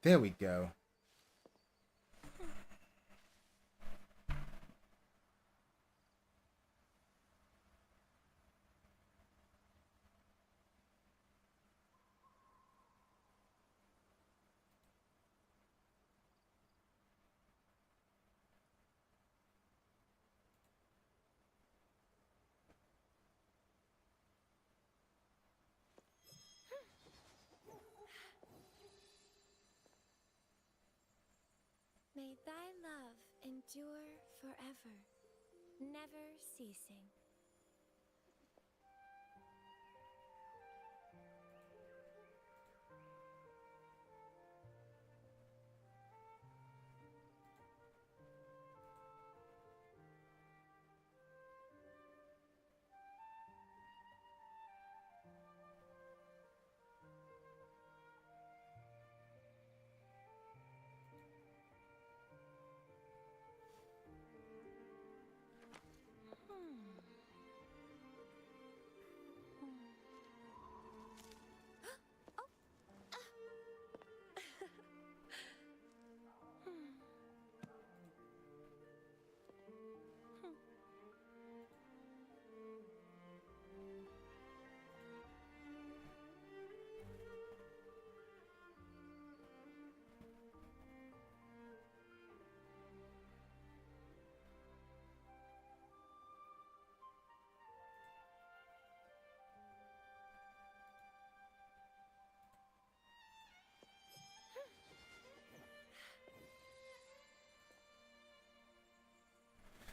There we go. May thy love endure forever, never ceasing.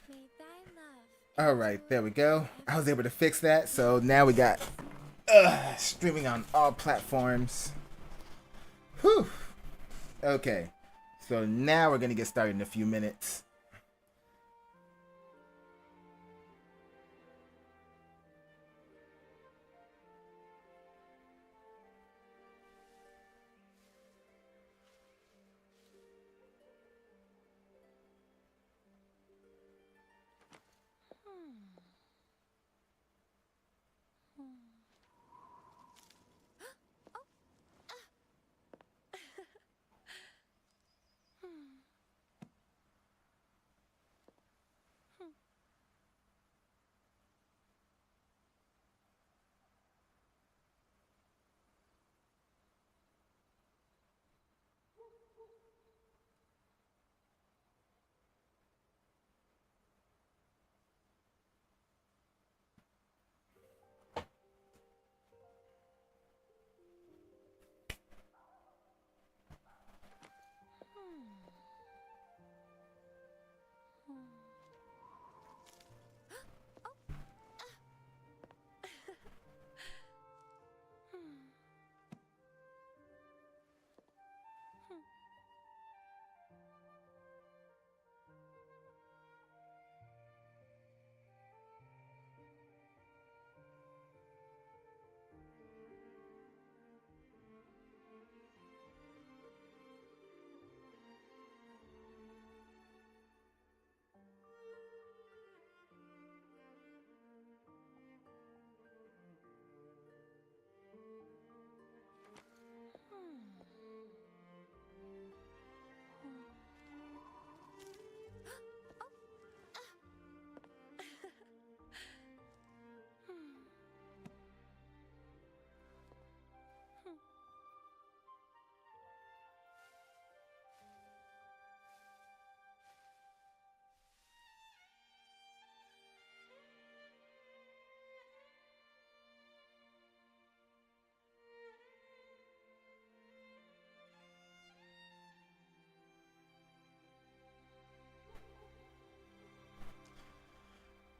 May thy love All right, there we endure go. I was forever, able to fix that. So now we got streaming on all platforms. Whew. Okay. So now we're gonna get started in a few minutes.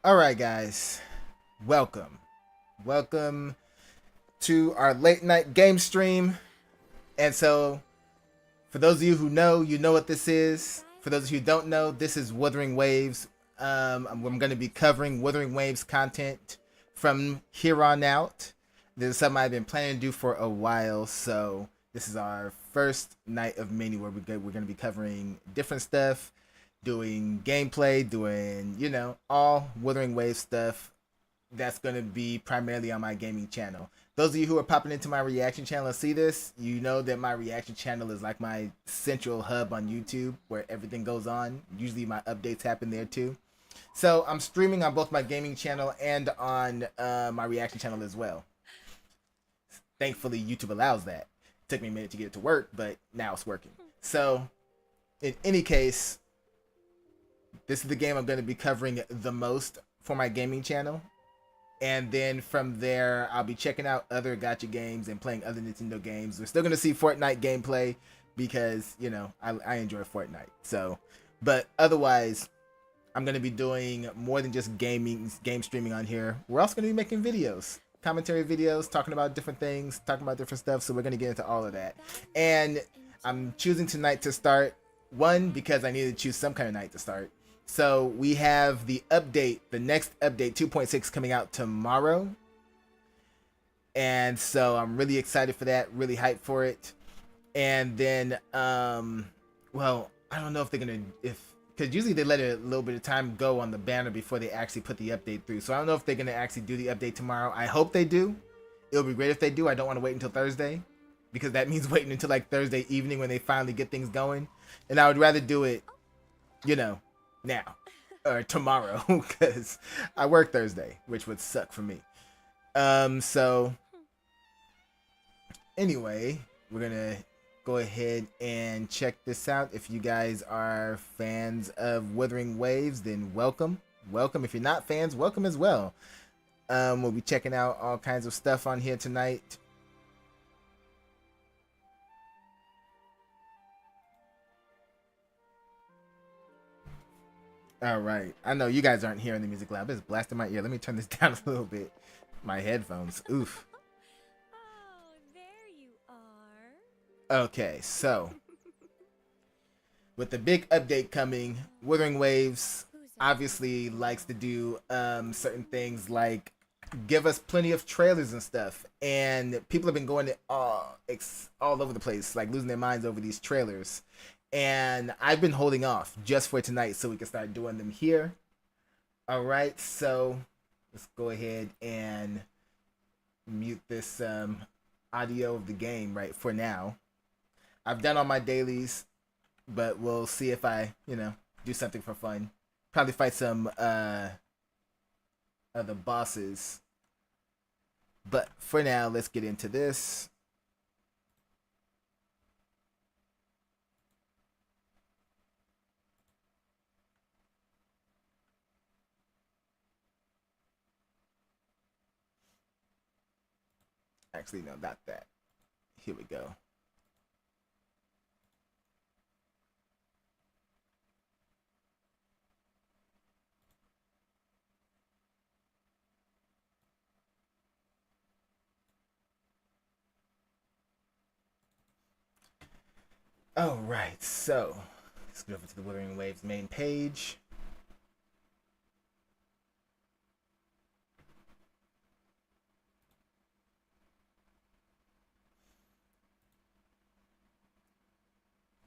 All right, guys. Welcome. Welcome to our late night game stream. And so, for those of you who know, you know what this is. For those of you who don't know, this is Wuthering Waves. I'm going to be covering Wuthering Waves content from here on out. This is something I've been planning to do for a while, so this is our first night of many where we're going to be covering different stuff, doing gameplay, doing, all Wuthering Waves stuff. That's going to be primarily on my gaming channel. those of you who are popping into my reaction channel and see this, you know that my reaction channel is like my central hub on YouTube where everything goes on. Usually my updates happen there too. So I'm streaming on both my gaming channel and on my reaction channel as well. Thankfully, YouTube allows that. It took me a minute to get it to work, but now it's working. So in any case, this is the game I'm going to be covering the most for my gaming channel. And then from there, I'll be checking out other gacha games and playing other Nintendo games. We're still going to see Fortnite gameplay because, you know, I enjoy Fortnite. So, but otherwise, I'm going to be doing more than just game streaming on here. We're also going to be making videos, commentary videos, talking about different things, talking about different stuff. So we're going to get into all of that. And I'm choosing tonight to start, one, because I needed to choose some kind of night to start. So we have the update, the next update 2.6 coming out tomorrow. And so I'm really excited for that, really hyped for it. And then, well, I don't know if they're going to, because usually they let a little bit of time go on the banner before they actually put the update through. So I don't know if they're going to actually do the update tomorrow. I hope they do. It'll be great if they do. I don't want to wait until Thursday, because that means waiting until like Thursday evening when they finally get things going. And I would rather do it, you know, now or tomorrow, because I work Thursday, which would suck for me. So anyway, we're gonna go ahead and check this out. If you guys are fans of Wuthering Waves, then welcome. If you're not fans, welcome as well. We'll be checking out all kinds of stuff on here tonight. All right. I know you guys aren't hearing the music loud, but it's blasting my ear. Let me turn this down a little bit. My headphones. Oof. Oh, there you are. Okay, so with the big update coming, Wuthering Waves obviously likes to do certain things like give us plenty of trailers and stuff. And people have been going all over the place, like losing their minds over these trailers. And I've been holding off just for tonight so we can start doing them here. All right, so let's go ahead and mute this audio of the game right for now. I've done all my dailies, but we'll see if I, you know, do something for fun. Probably fight some other bosses. But for now, let's get into this. Actually, no, not that. Here we go. All right, so let's go over to the Wuthering Waves main page.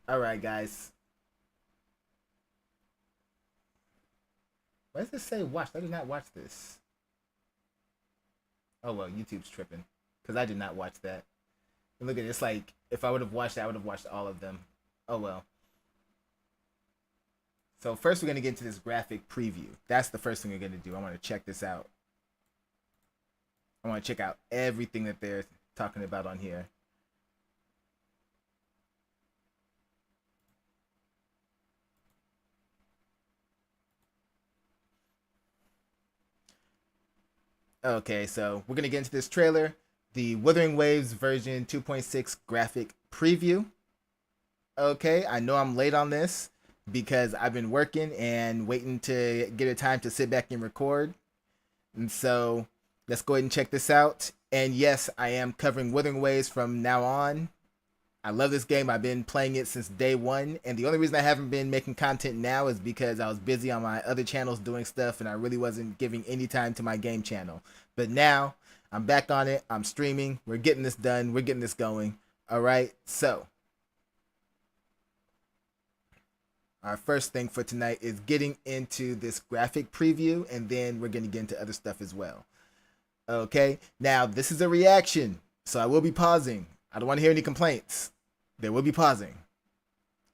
All right, guys. Why does this say watched? I did not watch this. Oh, well, YouTube's tripping, because I did not watch that. And look at it, it's like, if I would have watched it, I would have watched all of them. Oh, well. So first we're going to get into this graphic preview. That's the first thing we're going to do. I want to check this out. I want to check out everything that they're talking about on here. Okay, so we're going to get into this trailer. The Wuthering Waves version 2.6 graphic preview. Okay, I know I'm late on this because I've been working and waiting to get a time to sit back and record. And so let's go ahead and check this out. And yes, I am covering Wuthering Waves from now on. I love this game. I've been playing it since day one. And the only reason I haven't been making content now is because I was busy on my other channels doing stuff and I really wasn't giving any time to my game channel. But now I'm back on it. I'm streaming. We're getting this done. We're getting this going. All right. So our first thing for tonight is getting into this graphic preview, and then we're going to get into other stuff as well. Okay, now this is a reaction, so I will be pausing. I don't want to hear any complaints. There will be pausing.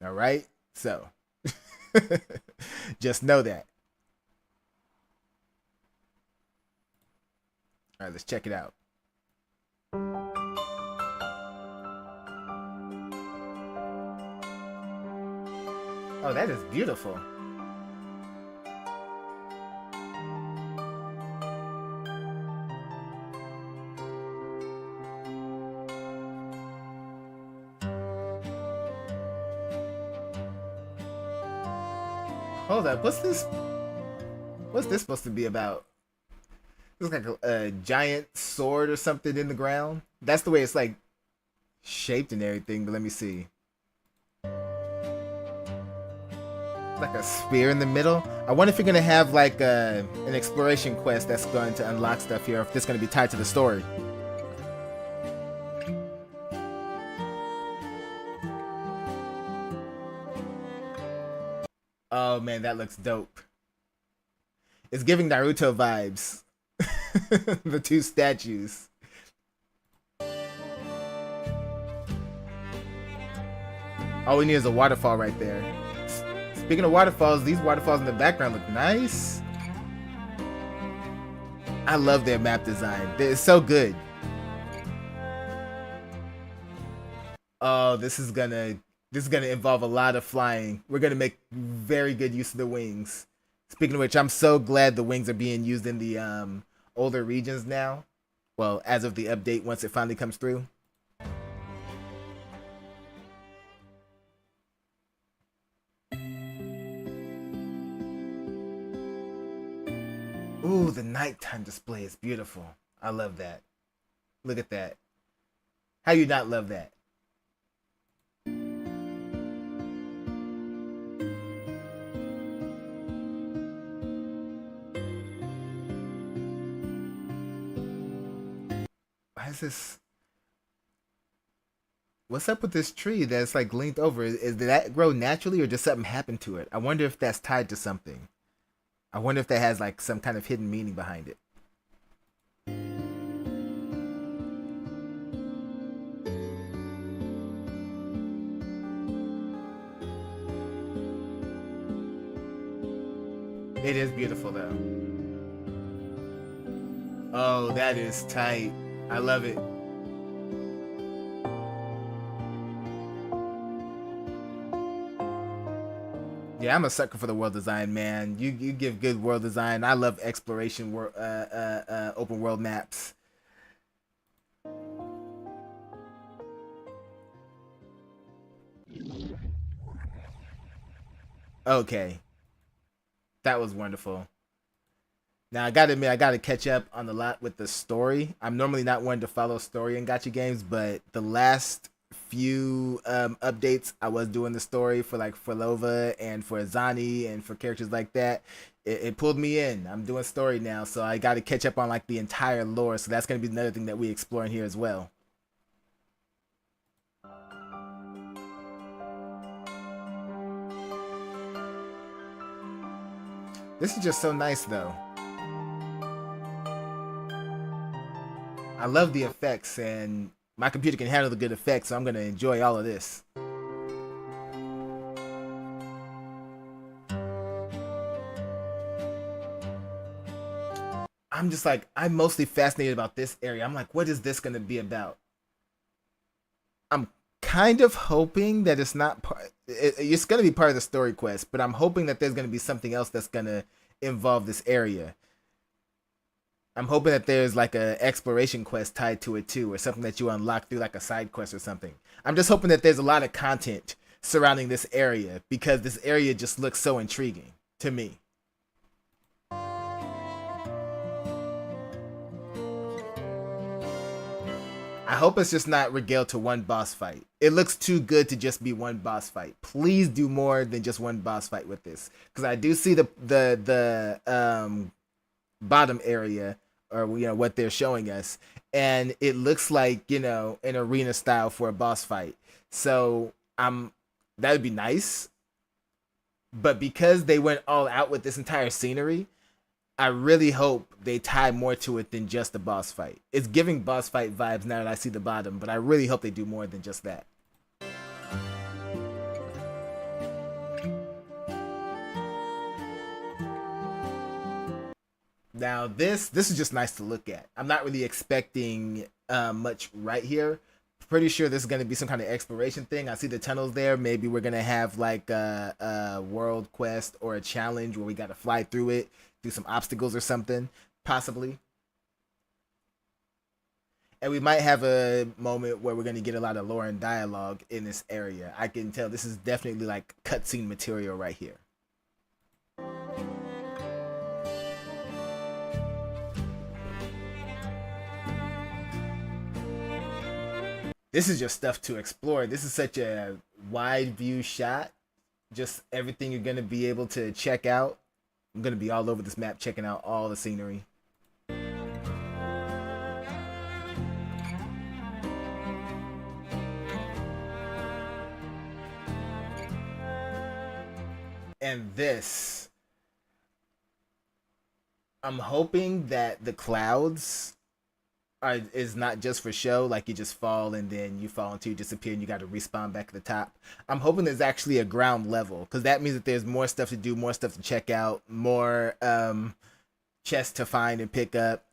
All right, so just know that. All right, let's check it out. Oh, that is beautiful. Hold up, what's this? What's this supposed to be about? Looks like a giant sword or something in the ground. That's the way it's like shaped and everything, but let me see. Like a spear in the middle. I wonder if you're gonna have like an exploration quest that's going to unlock stuff here, or if this is gonna be tied to the story. Oh man, that looks dope. It's giving Naruto vibes. The two statues. All we need is a waterfall right there. Speaking of waterfalls, these waterfalls in the background look nice. I love their map design. It's so good. Oh, this is gonna involve a lot of flying. We're gonna make very good use of the wings. Speaking of which, I'm so glad the wings are being used in the older regions now. Well, as of the update, once it finally comes through. Ooh, the nighttime display is beautiful. I love that. Look at that. How you not love that? Why is this? What's up with this tree that's like linked over? Did that grow naturally or just something happened to it? I wonder if that's tied to something. I wonder if that has like some kind of hidden meaning behind it. It is beautiful though. Oh, that is tight. I love it. Yeah, I'm a sucker for the world design, man. You give good world design. I love exploration, open world maps. Okay, that was wonderful. Now I gotta admit, I gotta catch up on a lot with the story. I'm normally not one to follow story in gacha games, but the last few updates I was doing the story for like for Lova and for Zani and for characters like that. It pulled me in. I'm doing story now, so I got to catch up on like the entire lore. So that's gonna be another thing that we explore in here as well. This is just so nice though. I love the effects, and my computer can handle the good effects, so I'm gonna enjoy all of this. I'm just like, I'm mostly fascinated about this area. I'm like, what is this gonna be about? I'm kind of hoping that it's not part. It's gonna be part of the story quest, but I'm hoping that there's gonna be something else that's gonna involve this area. I'm hoping that there's like a exploration quest tied to it too, or something that you unlock through like a side quest or something. I'm just hoping that there's a lot of content surrounding this area because this area just looks so intriguing to me. I hope it's just not regaled to one boss fight. It looks too good to just be one boss fight. Please do more than just one boss fight with this, because I do see the bottom area, or what they're showing us, and it looks like an arena style for a boss fight. So that would be nice, but because they went all out with this entire scenery, I really hope they tie more to it than just the boss fight. It's giving boss fight vibes now that I see the bottom, but I really hope they do more than just that. Now this is just nice to look at. I'm not really expecting much right here. Pretty sure this is going to be some kind of exploration thing. I see the tunnels there. Maybe we're going to have like a world quest or a challenge where we got to fly through it, do some obstacles or something, possibly. And we might have a moment where we're going to get a lot of lore and dialogue in this area. I can tell this is definitely like cutscene material right here. This is just stuff to explore. This is such a wide view shot. Just everything you're going to be able to check out. I'm going to be all over this map checking out all the scenery. And this, I'm hoping that the clouds is not just for show, like you just fall and then you fall until you disappear and you got to respawn back at the top. I'm hoping there's actually a ground level, because that means that there's more stuff to do, more stuff to check out, more chests to find and pick up,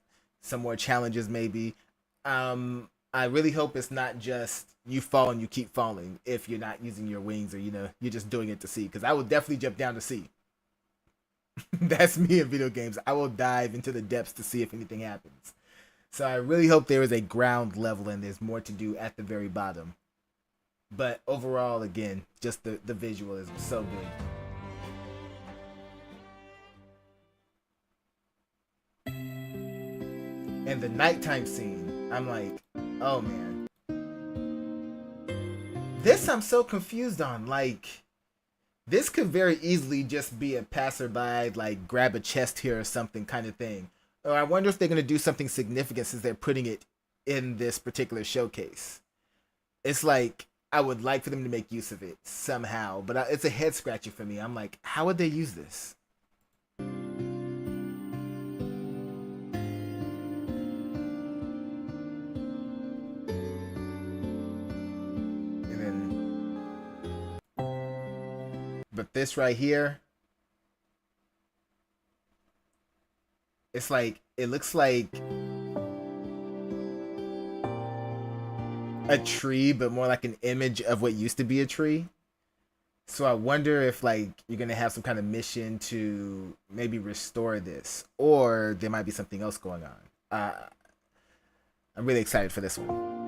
some more challenges maybe. I really hope it's not just you fall and you keep falling if you're not using your wings, or you're just doing it to see, because I will definitely jump down to see. That's me in video games. I will dive into the depths to see if anything happens. So I really hope there is a ground level and there's more to do at the very bottom. But overall, again, just the visual is so good. And the nighttime scene, I'm like, oh man. This I'm so confused on. Like, this could very easily just be a passerby, like grab a chest here or something kind of thing. Or I wonder if they're going to do something significant since they're putting it in this particular showcase. It's like, I would like for them to make use of it somehow, but it's a head scratcher for me. I'm like, how would they use this? And then, but this right here, it's like, it looks like a tree, but more like an image of what used to be a tree. So I wonder if like you're gonna have some kind of mission to maybe restore this, or there might be something else going on. I'm really excited for this one.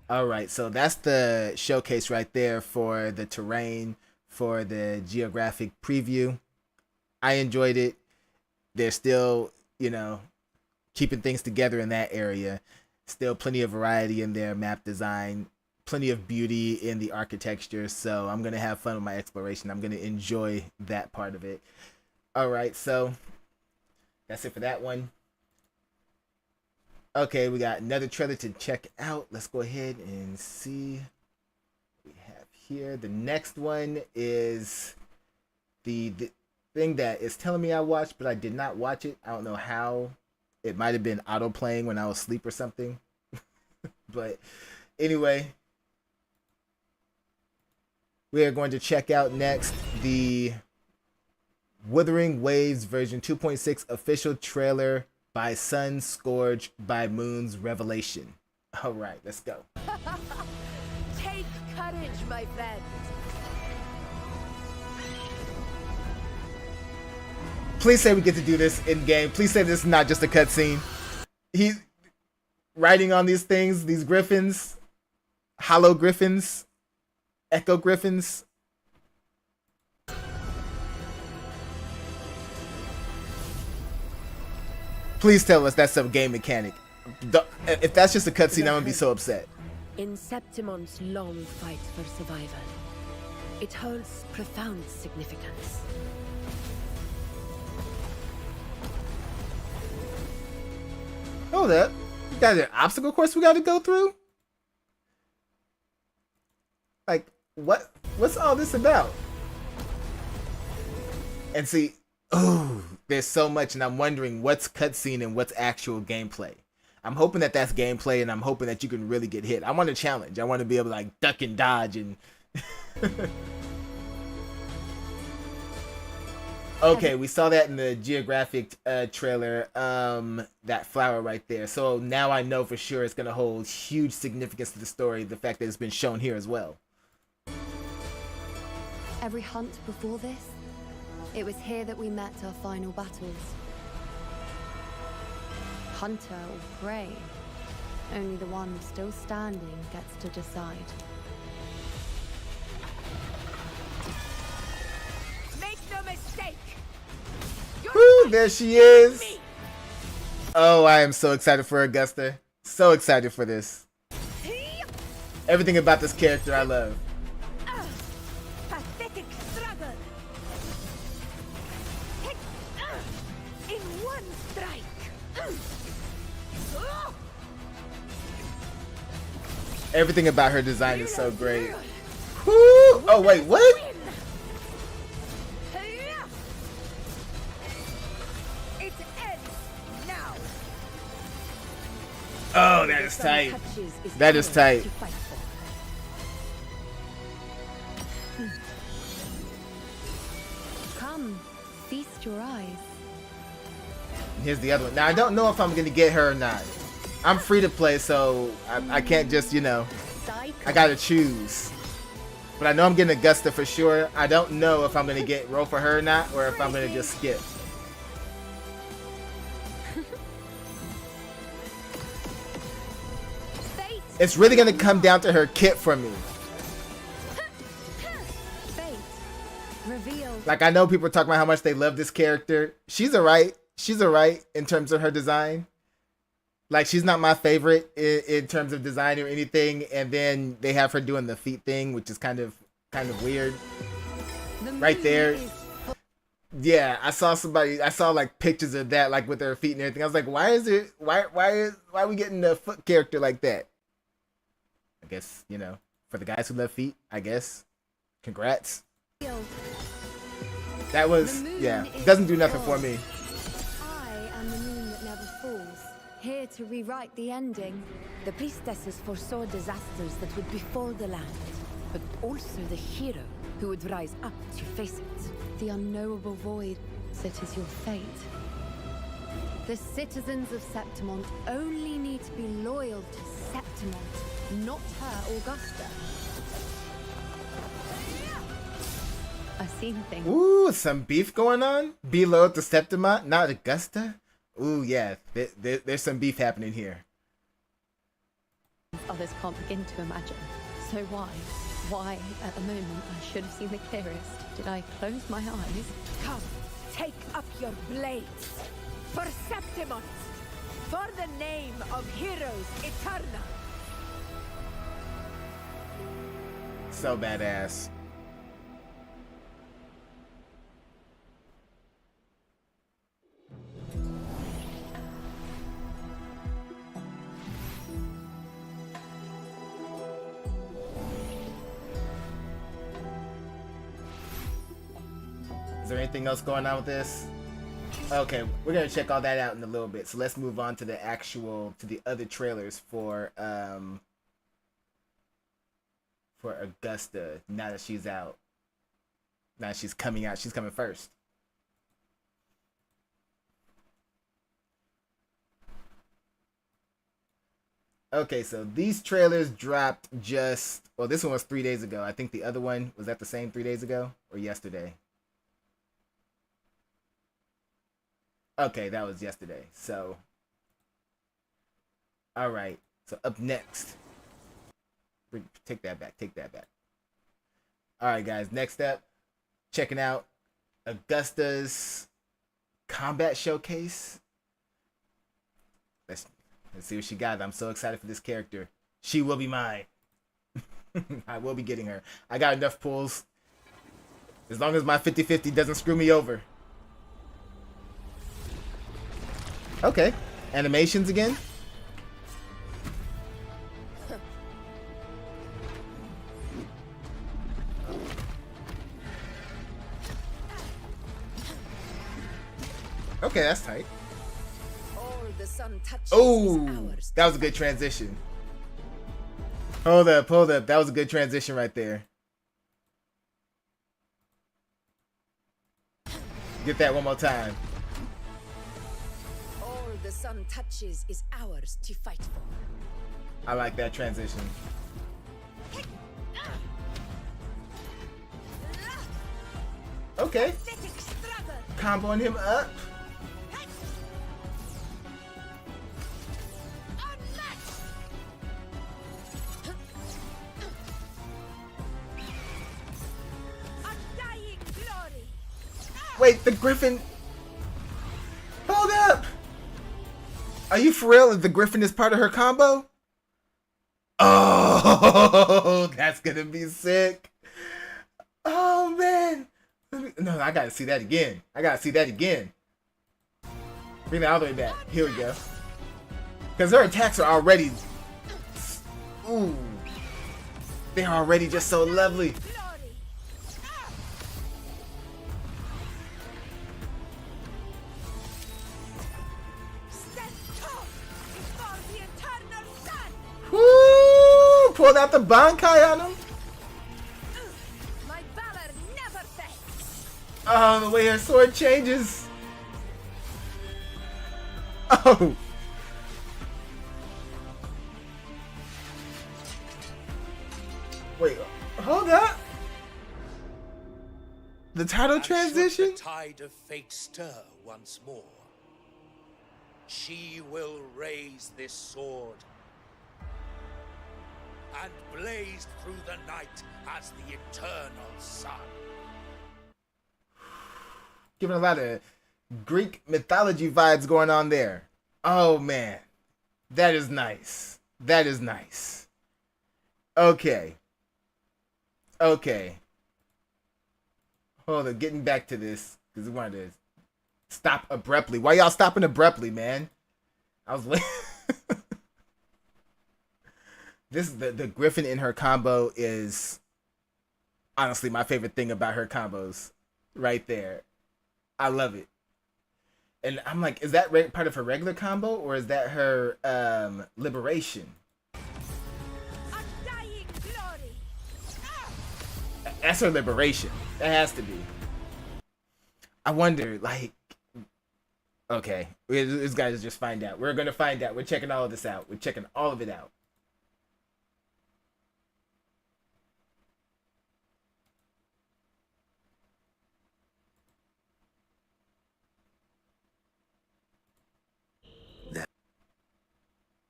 Alright, so that's the showcase right there for the terrain, for the geographic preview. I enjoyed it. They're still, keeping things together in that area. Still plenty of variety in their map design, plenty of beauty in the architecture, so I'm going to have fun with my exploration. I'm going to enjoy that part of it. Alright, so that's it for that one. Okay, we got another trailer to check out. Let's go ahead and see what we have here. The next one is the thing that is telling me I watched, but I did not watch it. I don't know how. It might have been auto playing when I was asleep or something. But anyway, we are going to check out next the Wuthering Waves version 2.6 official trailer by Sun Scourge by Moon's Revelation. All right, let's go. Take courage, my friend. Please say we get to do this in game. Please say this is not just a cutscene. He's riding on these things, these griffins, hollow griffins, echo griffins. Please tell us that's some game mechanic. If that's just a cutscene, I'm gonna be so upset. In Septimon's long fight for survival, it holds profound significance. Hold up. You got an obstacle course we gotta go through? what's all this about? And see, oh, there's so much, and I'm wondering what's cutscene and what's actual gameplay. I'm hoping that that's gameplay, and I'm hoping that you can really get hit. I want a challenge. I want to be able to like duck and dodge and. Okay, we saw that in the geographic trailer. That flower right there. So now I know for sure it's gonna hold huge significance to the story. The fact that it's been shown here as well. Every hunt before this, it was here that we met our final battles. Hunter or prey, only the one still standing gets to decide. Make no mistake. Woo, there she is. Oh, I am so excited for Augusta. So excited for this. Everything about this character I love. Pathetic struggle. In one strike. Everything about her design is so great. Woo! Oh wait, what? It ends now. Oh, that is tight. That is tight. Come, feast your eyes. Here's the other one. Now I don't know if I'm gonna get her or not. I'm free to play, so I can't just, you know, I gotta choose. But I know I'm getting Augusta for sure. I don't know if I'm gonna roll for her or not, or if I'm gonna just skip. It's really gonna come down to her kit for me. Like, I know people are talking about how much they love this character. She's alright. She's alright in terms of her design. Like, she's not my favorite in terms of design or anything. And then they have her doing the feet thing, which is kind of weird. Right there. Yeah, I saw like pictures of that, like with her feet and everything. I was like, why are we getting a foot character like that? I guess, you know, for the guys who love feet, I guess. Congrats. That was, yeah, doesn't do nothing for me. I am the moon that never falls, here to rewrite the ending. The priestesses foresaw disasters that would befall the land, but also the hero who would rise up to face it. The unknowable void, that is your fate. The citizens of Septimont only need to be loyal to Septimont, not her Augusta. I've seen things. Ooh, some beef going on? Be loyal to Septimont, not Augusta? Ooh, yeah, there's some beef happening here. Others can't begin to imagine. So why, at the moment, I should have seen the clearest? Did I close my eyes? Come, take up your blades. For Septimont. For the name of Heroes Eternal. So badass. Is there anything else going on with this? Okay, we're gonna check all that out in a little bit. So let's move on to the other trailers for Augusta. Now that she's out, now she's coming out. She's coming first. Okay, so these trailers dropped well, this one was 3 days ago. I think the other one was that the same 3 days ago or yesterday. Okay, that was yesterday. So, all right. So up next, take that back. All right, guys. Next up, checking out Augusta's combat showcase. Let's see what she got. I'm so excited for this character. She will be mine. I will be getting her. I got enough pulls. As long as my 50-50 doesn't screw me over. Okay. Animations again. Okay, that's tight. All the sun touches Oh, is ours. that was a good transition. Hold up. That was a good transition right there. Get that one more time. All the sun touches is ours to fight for. I like that transition. Okay. Pathetic struggle. Comboing him up. Unmatched. Undying glory. Wait, the Griffin. Hold up. Are you for real? The Griffin is part of her combo? Oh, that's gonna be sick. Oh man. No, I gotta see that again. Bring that all the way back. Here we go. Because her attacks are already... Ooh. They're already just so lovely. Glory. Stand tall before the eternal sun. Woo! Pulled out the Bankai on him. My valor never fades. Oh, the way her sword changes. Oh. Wait, hold up. The title And should transition? the tide of fate stir once more, she will raise this sword and blaze through the night as the eternal sun. Giving a lot of Greek mythology vibes going on there. Oh man. That is nice. Okay. Hold on, getting back to this because we wanted to stop abruptly. Why y'all stopping abruptly, man? I was like, this is the Griffin in her combo is honestly my favorite thing about her combos, right there. I love it, and I'm like, is that part of her regular combo or is that her liberation? Undying glory. That's her liberation. That has to be. I wonder, like, okay, this guys just find out. We're gonna find out. We're checking all of this out. We're checking all of it out.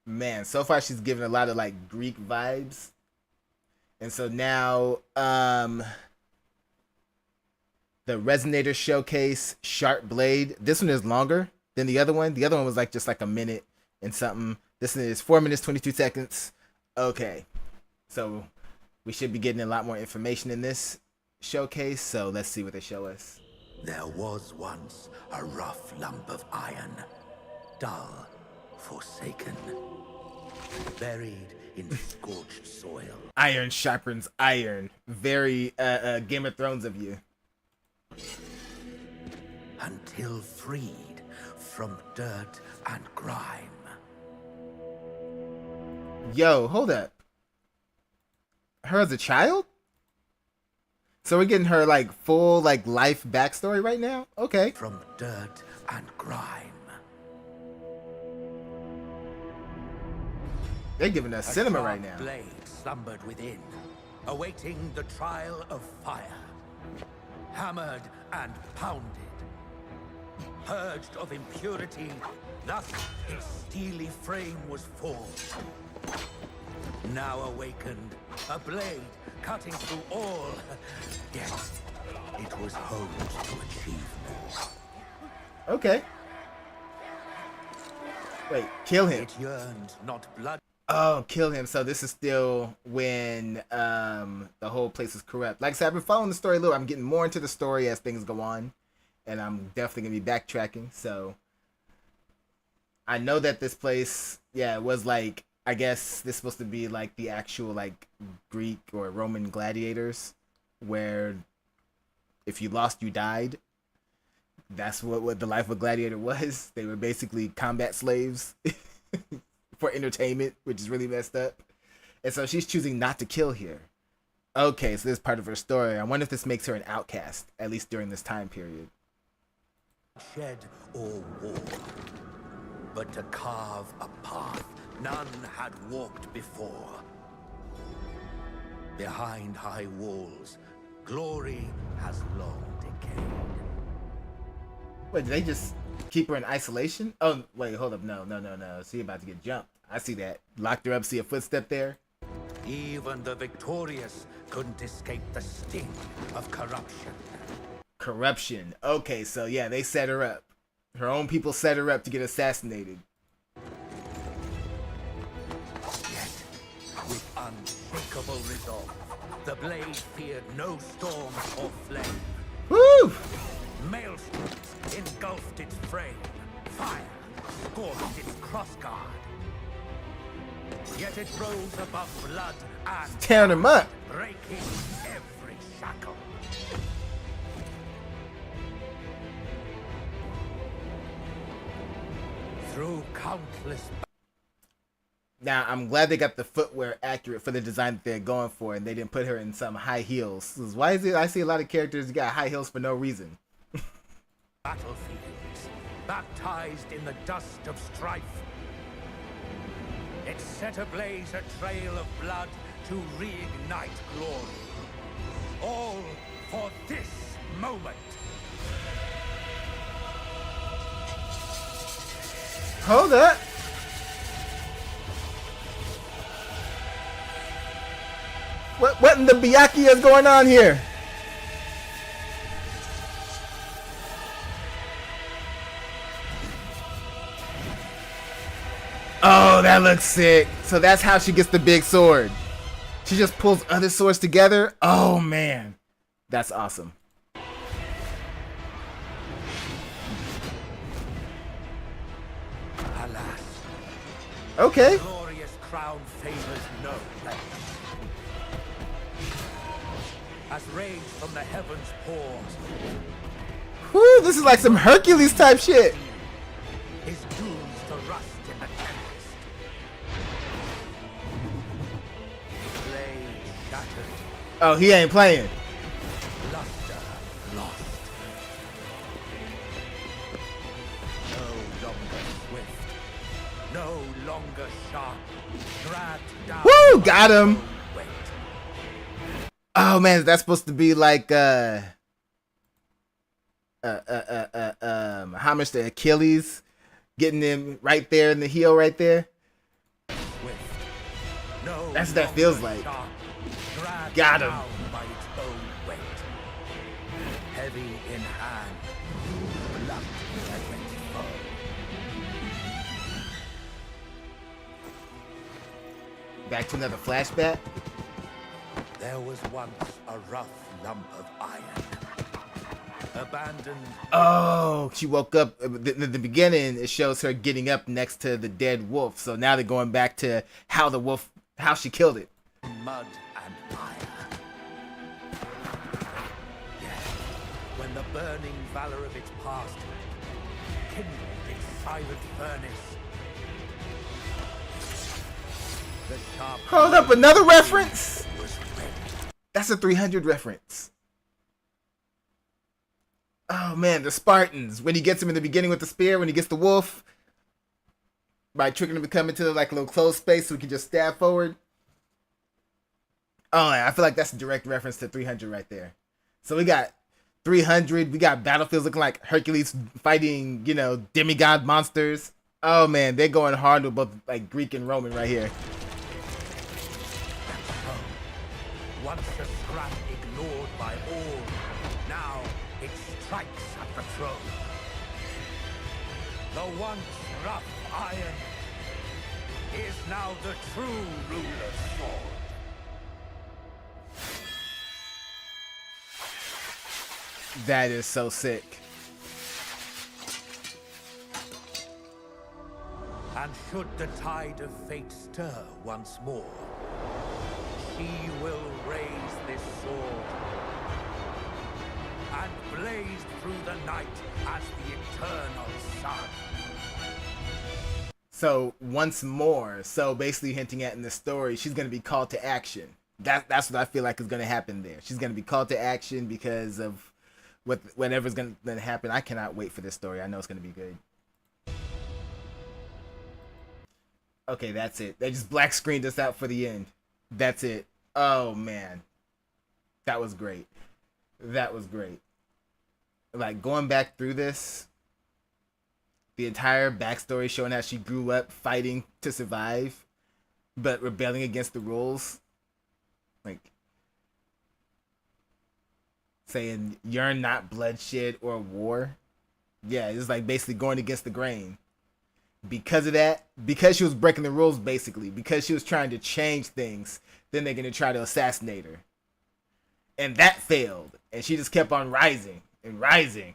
Man, so far she's giving a lot of like Greek vibes. And so now the Resonator Showcase Sharp Blade. This one is longer than the other one. The other one was like just like a minute and something. This one is 4 minutes 22 seconds. Okay. So we should be getting a lot more information in this showcase. So let's see what they show us. There was once a rough lump of iron, dull, forsaken, buried in scorched soil. Iron sharpens iron. Very Game of Thrones of you. Until freed from dirt and grime. Yo, hold up. Her as a child? So we're getting her like full like life backstory right now? Okay. From dirt and grime. They're giving us cinema right now. A blade slumbered within, awaiting the trial of fire. Hammered and pounded. Purged of impurity, thus its steely frame was forged. Now awakened, a blade cutting through all. Yet, it was honed to achieve more. Okay. Wait, kill him. It yearned not blood. Oh, kill him. So this is still when the whole place is corrupt. Like I said, I've been following the story a little. I'm getting more into the story as things go on. And I'm definitely going to be backtracking. So I know that this place, yeah, it was like, I guess this is supposed to be like the actual like Greek or Roman gladiators. Where if you lost, you died. that's what the life of a gladiator was. They were basically combat slaves for entertainment, which is really messed up. And so she's choosing not to kill here. Okay, so this is part of her story. I wonder if this makes her an outcast, at least during this time period. Shed or war, but to carve a path none had walked before. Behind high walls, glory has long decayed. Wait, did they just keep her in isolation? Oh, wait, hold up. No. She about to get jumped. I see that. Locked her up, see a footstep there. Even the victorious couldn't escape the sting of corruption. Corruption. Okay, so yeah, they set her up. Her own people set her up to get assassinated. Yet, with unshakable resolve, the blade feared no storm or flame. Woo! Maelstroms engulfed its frame. Fire scorched its crossguard. Yet it rose above blood and Tearing him up. breaking every shackle. Through countless Now, I'm glad they got the footwear accurate for the design that they're going for, and they didn't put her in some high heels. 'Cause why is it I see a lot of characters got high heels for no reason? battlefields, baptized in the dust of strife, it set ablaze a trail of blood to reignite glory. All for this moment. Hold up. What in the Byakuya is going on here? Oh, that looks sick. So that's how she gets the big sword. She just pulls other swords together. Oh man, that's awesome. Alas, Okay. glorious crown favors no less. As rage from the heavens pours, Whew, this is like some Hercules type shit. his dooms to rust in the tempest. Blade shattered, Oh, he ain't playing. luster lost. No longer swift, no longer sharp, dragged down. Woo, by got him. its own weight. Oh man, is that supposed to be like homage to Achilles, getting him right there in the heel right there? Swift, no That's what that feels longer like. sharp, dragged Got him. down by its own weight. Heavy in hand, blunt against foe. Back to another flashback. There was once a rough lump of iron, abandoned. Oh, she woke up. In the beginning, it shows her getting up next to the dead wolf. So now they're going back to how she killed it. Mud and fire. Yet, when the burning valor of its past kindled its silent furnace, the sharp Hold up, another reference? was ready. That's a 300 reference. Oh man, the Spartans. When he gets him in the beginning with the spear, when he gets the wolf, by tricking him to come into like a little closed space so he can just stab forward. Oh, I feel like that's a direct reference to 300 right there. So we got 300. We got battlefields looking like Hercules fighting, demigod monsters. Oh man, they're going hard with both like Greek and Roman right here. Once a scrap ignored by all, now it strikes at the throne. The once rough iron is now the true ruler's sword. That is so sick. And should the tide of fate stir once more, she will raise this sword and blazed through the night as the eternal sun. So once more, so basically hinting at in the story, she's gonna be called to action. That's what I feel like is gonna happen there. She's gonna be called to action because of whatever's gonna happen. I cannot wait for this story. I know it's gonna be good. Okay, that's it. They just black screened us out for the end. That's it. Oh man, that was great. That was great. Like going back through this, the entire backstory showing how she grew up fighting to survive, but rebelling against the rules. Like saying you're not bloodshed or war. Yeah, it's like basically going against the grain. Because of that, because she was breaking the rules basically, because she was trying to change things, then they're gonna try to assassinate her. And that failed. And she just kept on rising and rising.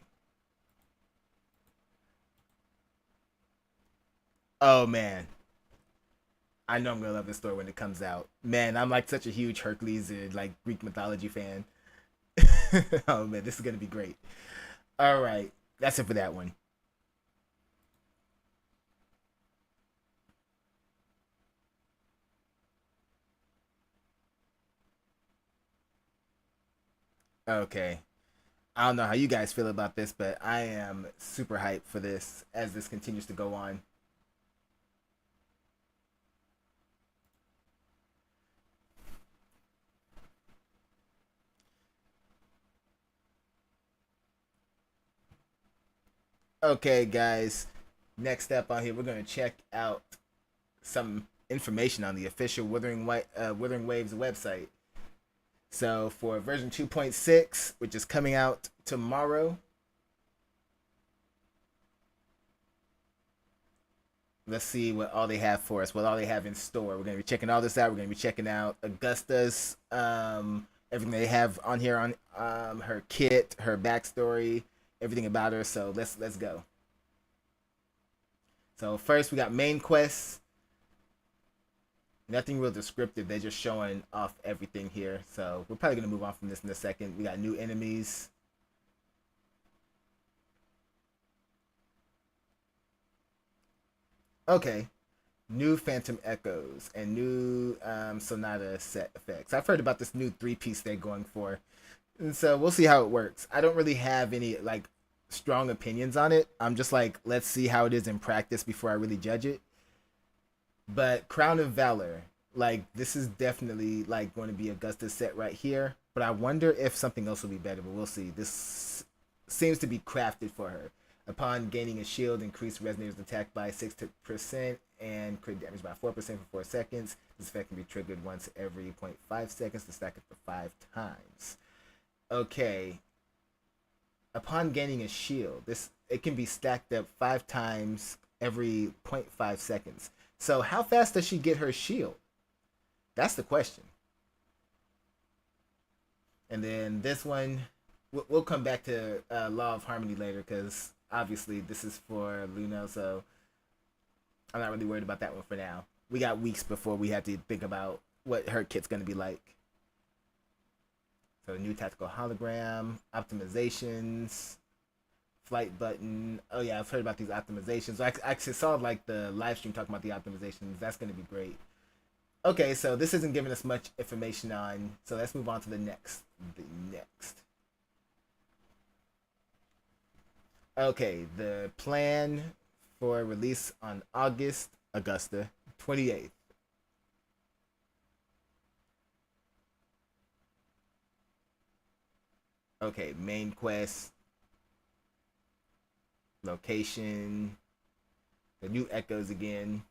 Oh man. I know I'm gonna love this story when it comes out. Man, I'm like such a huge Hercules and like Greek mythology fan. Oh man, this is gonna be great. Alright. That's it for that one. Okay. I don't know how you guys feel about this, but I am super hyped for this as this continues to go on. Okay, guys. Next up on here, we're going to check out some information on the official Wuthering Waves website. So for version 2.6, which is coming out tomorrow, let's see what all they have for us, what all they have in store. We're going to be checking all this out. We're going to be checking out Augusta's, everything they have on here on her kit, her backstory, everything about her. So let's go. So first we got main quests. Nothing real descriptive. They're just showing off everything here. So we're probably going to move on from this in a second. We got new enemies. Okay. New Phantom Echoes and new Sonata set effects. I've heard about this new 3-piece they're going for. And so we'll see how it works. I don't really have any like strong opinions on it. I'm just like, let's see how it is in practice before I really judge it. But Crown of Valor, like this is definitely like going to be Augusta's set right here. But I wonder if something else will be better, but we'll see. This seems to be crafted for her. Upon gaining a shield, increase Resonator's attack by 6% and crit damage by 4% for 4 seconds. This effect can be triggered once every 0.5 seconds to stack it for 5 times. Okay. Upon gaining a shield, it can be stacked up 5 times every 0.5 seconds. So how fast does she get her shield? That's the question. And then this one, we'll come back to Law of Harmony later because obviously this is for Luna, so I'm not really worried about that one for now. We got weeks before we have to think about what her kit's going to be like. So new tactical hologram, optimizations, flight button. Oh yeah, I've heard about these optimizations. I actually saw like the live stream talking about the optimizations. That's going to be great. Okay, so this isn't giving us much information on, so let's move on to the next. Okay, the plan for release on Augusta 28th. Okay, main quest, location, the new echoes again,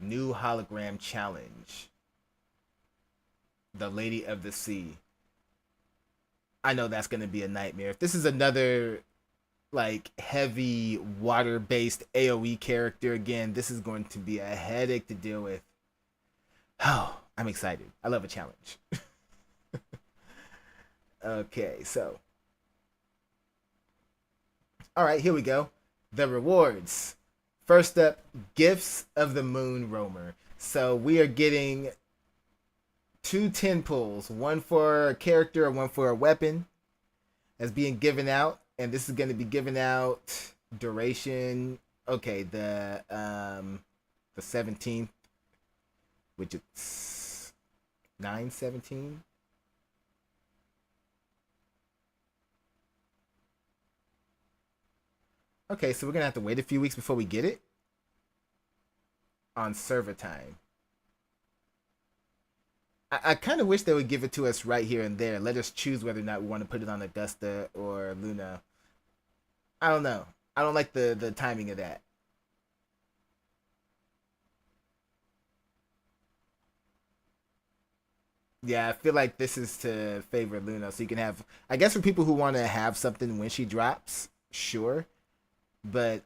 new hologram challenge, the Lady of the Sea. I know that's going to be a nightmare. If this is another like heavy water-based AoE character again, this is going to be a headache to deal with. Oh, I'm excited. I love a challenge. Okay, so. Alright, here we go. The rewards. First up, Gifts of the Moon Roamer. So we are getting 2 10 pulls, one for a character and one for a weapon, that's being given out, and this is going to be given out duration. Okay, the 17th, which is 9/17. Okay, so we're gonna have to wait a few weeks before we get it on server time. I kind of wish they would give it to us right here and there. Let us choose whether or not we want to put it on Augusta or Luna. I don't know. I don't like the timing of that. Yeah, I feel like this is to favor Luna, so you can have. I guess for people who want to have something when she drops, sure. But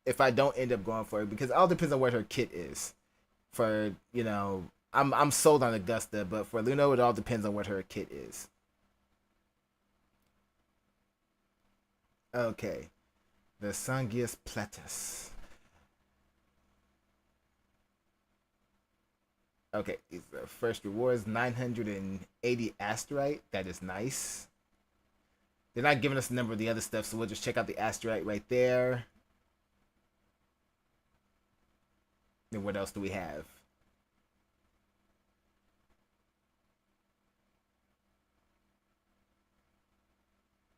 if I don't end up going for it, because it all depends on what her kit is. For I'm sold on Augusta, but for Luna, it all depends on what her kit is. Okay, the Sanguis Platus. Okay, first rewards 980 asterite. That is nice. They're not giving us the number of the other stuff, so we'll just check out the asterite right there. Then what else do we have?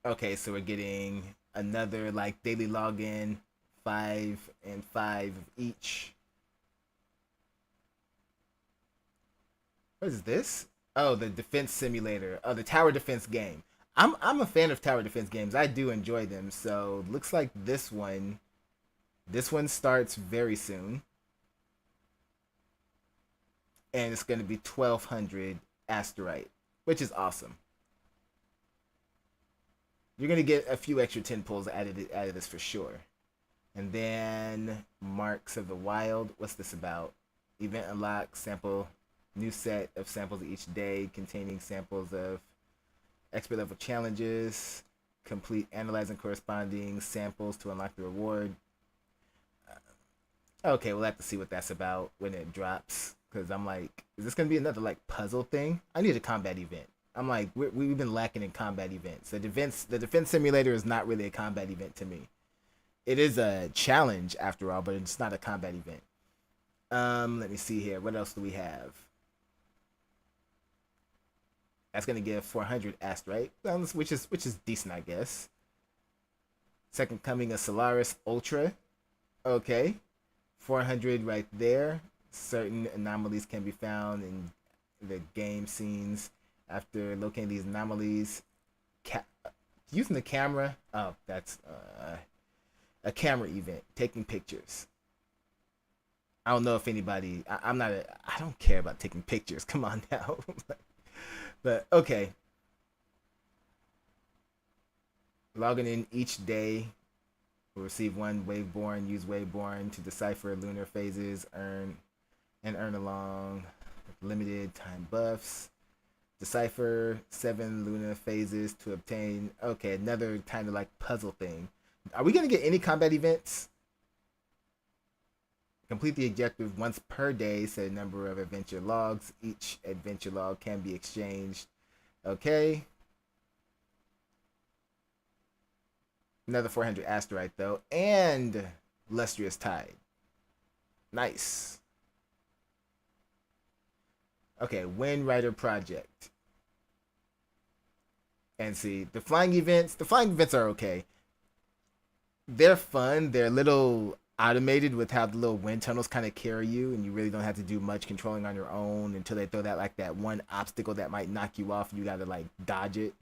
Okay, so we're getting another like daily login, 5 and 5 of each. What is this? Oh, the defense simulator. Oh, the tower defense game. I'm a fan of tower defense games. I do enjoy them. So looks like this one starts very soon, and it's going to be 1200 asterite, which is awesome. You're going to get a few extra 10 pulls out of this for sure. And then Marks of the Wild. What's this about? Event unlock, sample, new set of samples each day containing samples of expert level challenges. Complete analyzing corresponding samples to unlock the reward. Okay, we'll have to see what that's about when it drops. Because I'm like, is this going to be another like puzzle thing? I need a combat event. I'm like, we've been lacking in combat events. The defense simulator is not really a combat event to me. It is a challenge after all, but it's not a combat event. Let me see here. What else do we have? That's gonna give 400 asterite, which is decent, I guess. Second coming of Solaris Ultra. Okay, 400 right there. Certain anomalies can be found in the game scenes. After locating these anomalies, using the camera. Oh, that's a camera event. Taking pictures. I don't know if anybody. I don't care about taking pictures. Come on now. But okay. Logging in each day. We'll receive one Waveborn. Use Waveborn to decipher lunar phases. Earn along limited time buffs. Decipher 7 lunar phases to obtain. Okay, another kind of like puzzle thing. Are we gonna get any combat events? Complete the objective once per day. Set a number of adventure logs. Each adventure log can be exchanged. Okay. Another 400 asterite though, and lustrous tide. Nice. Okay, Wind Rider Project. And see, the flying events are okay. They're fun. They're a little automated with how the little wind tunnels kind of carry you, and you really don't have to do much controlling on your own until they throw that one obstacle that might knock you off and you gotta like dodge it.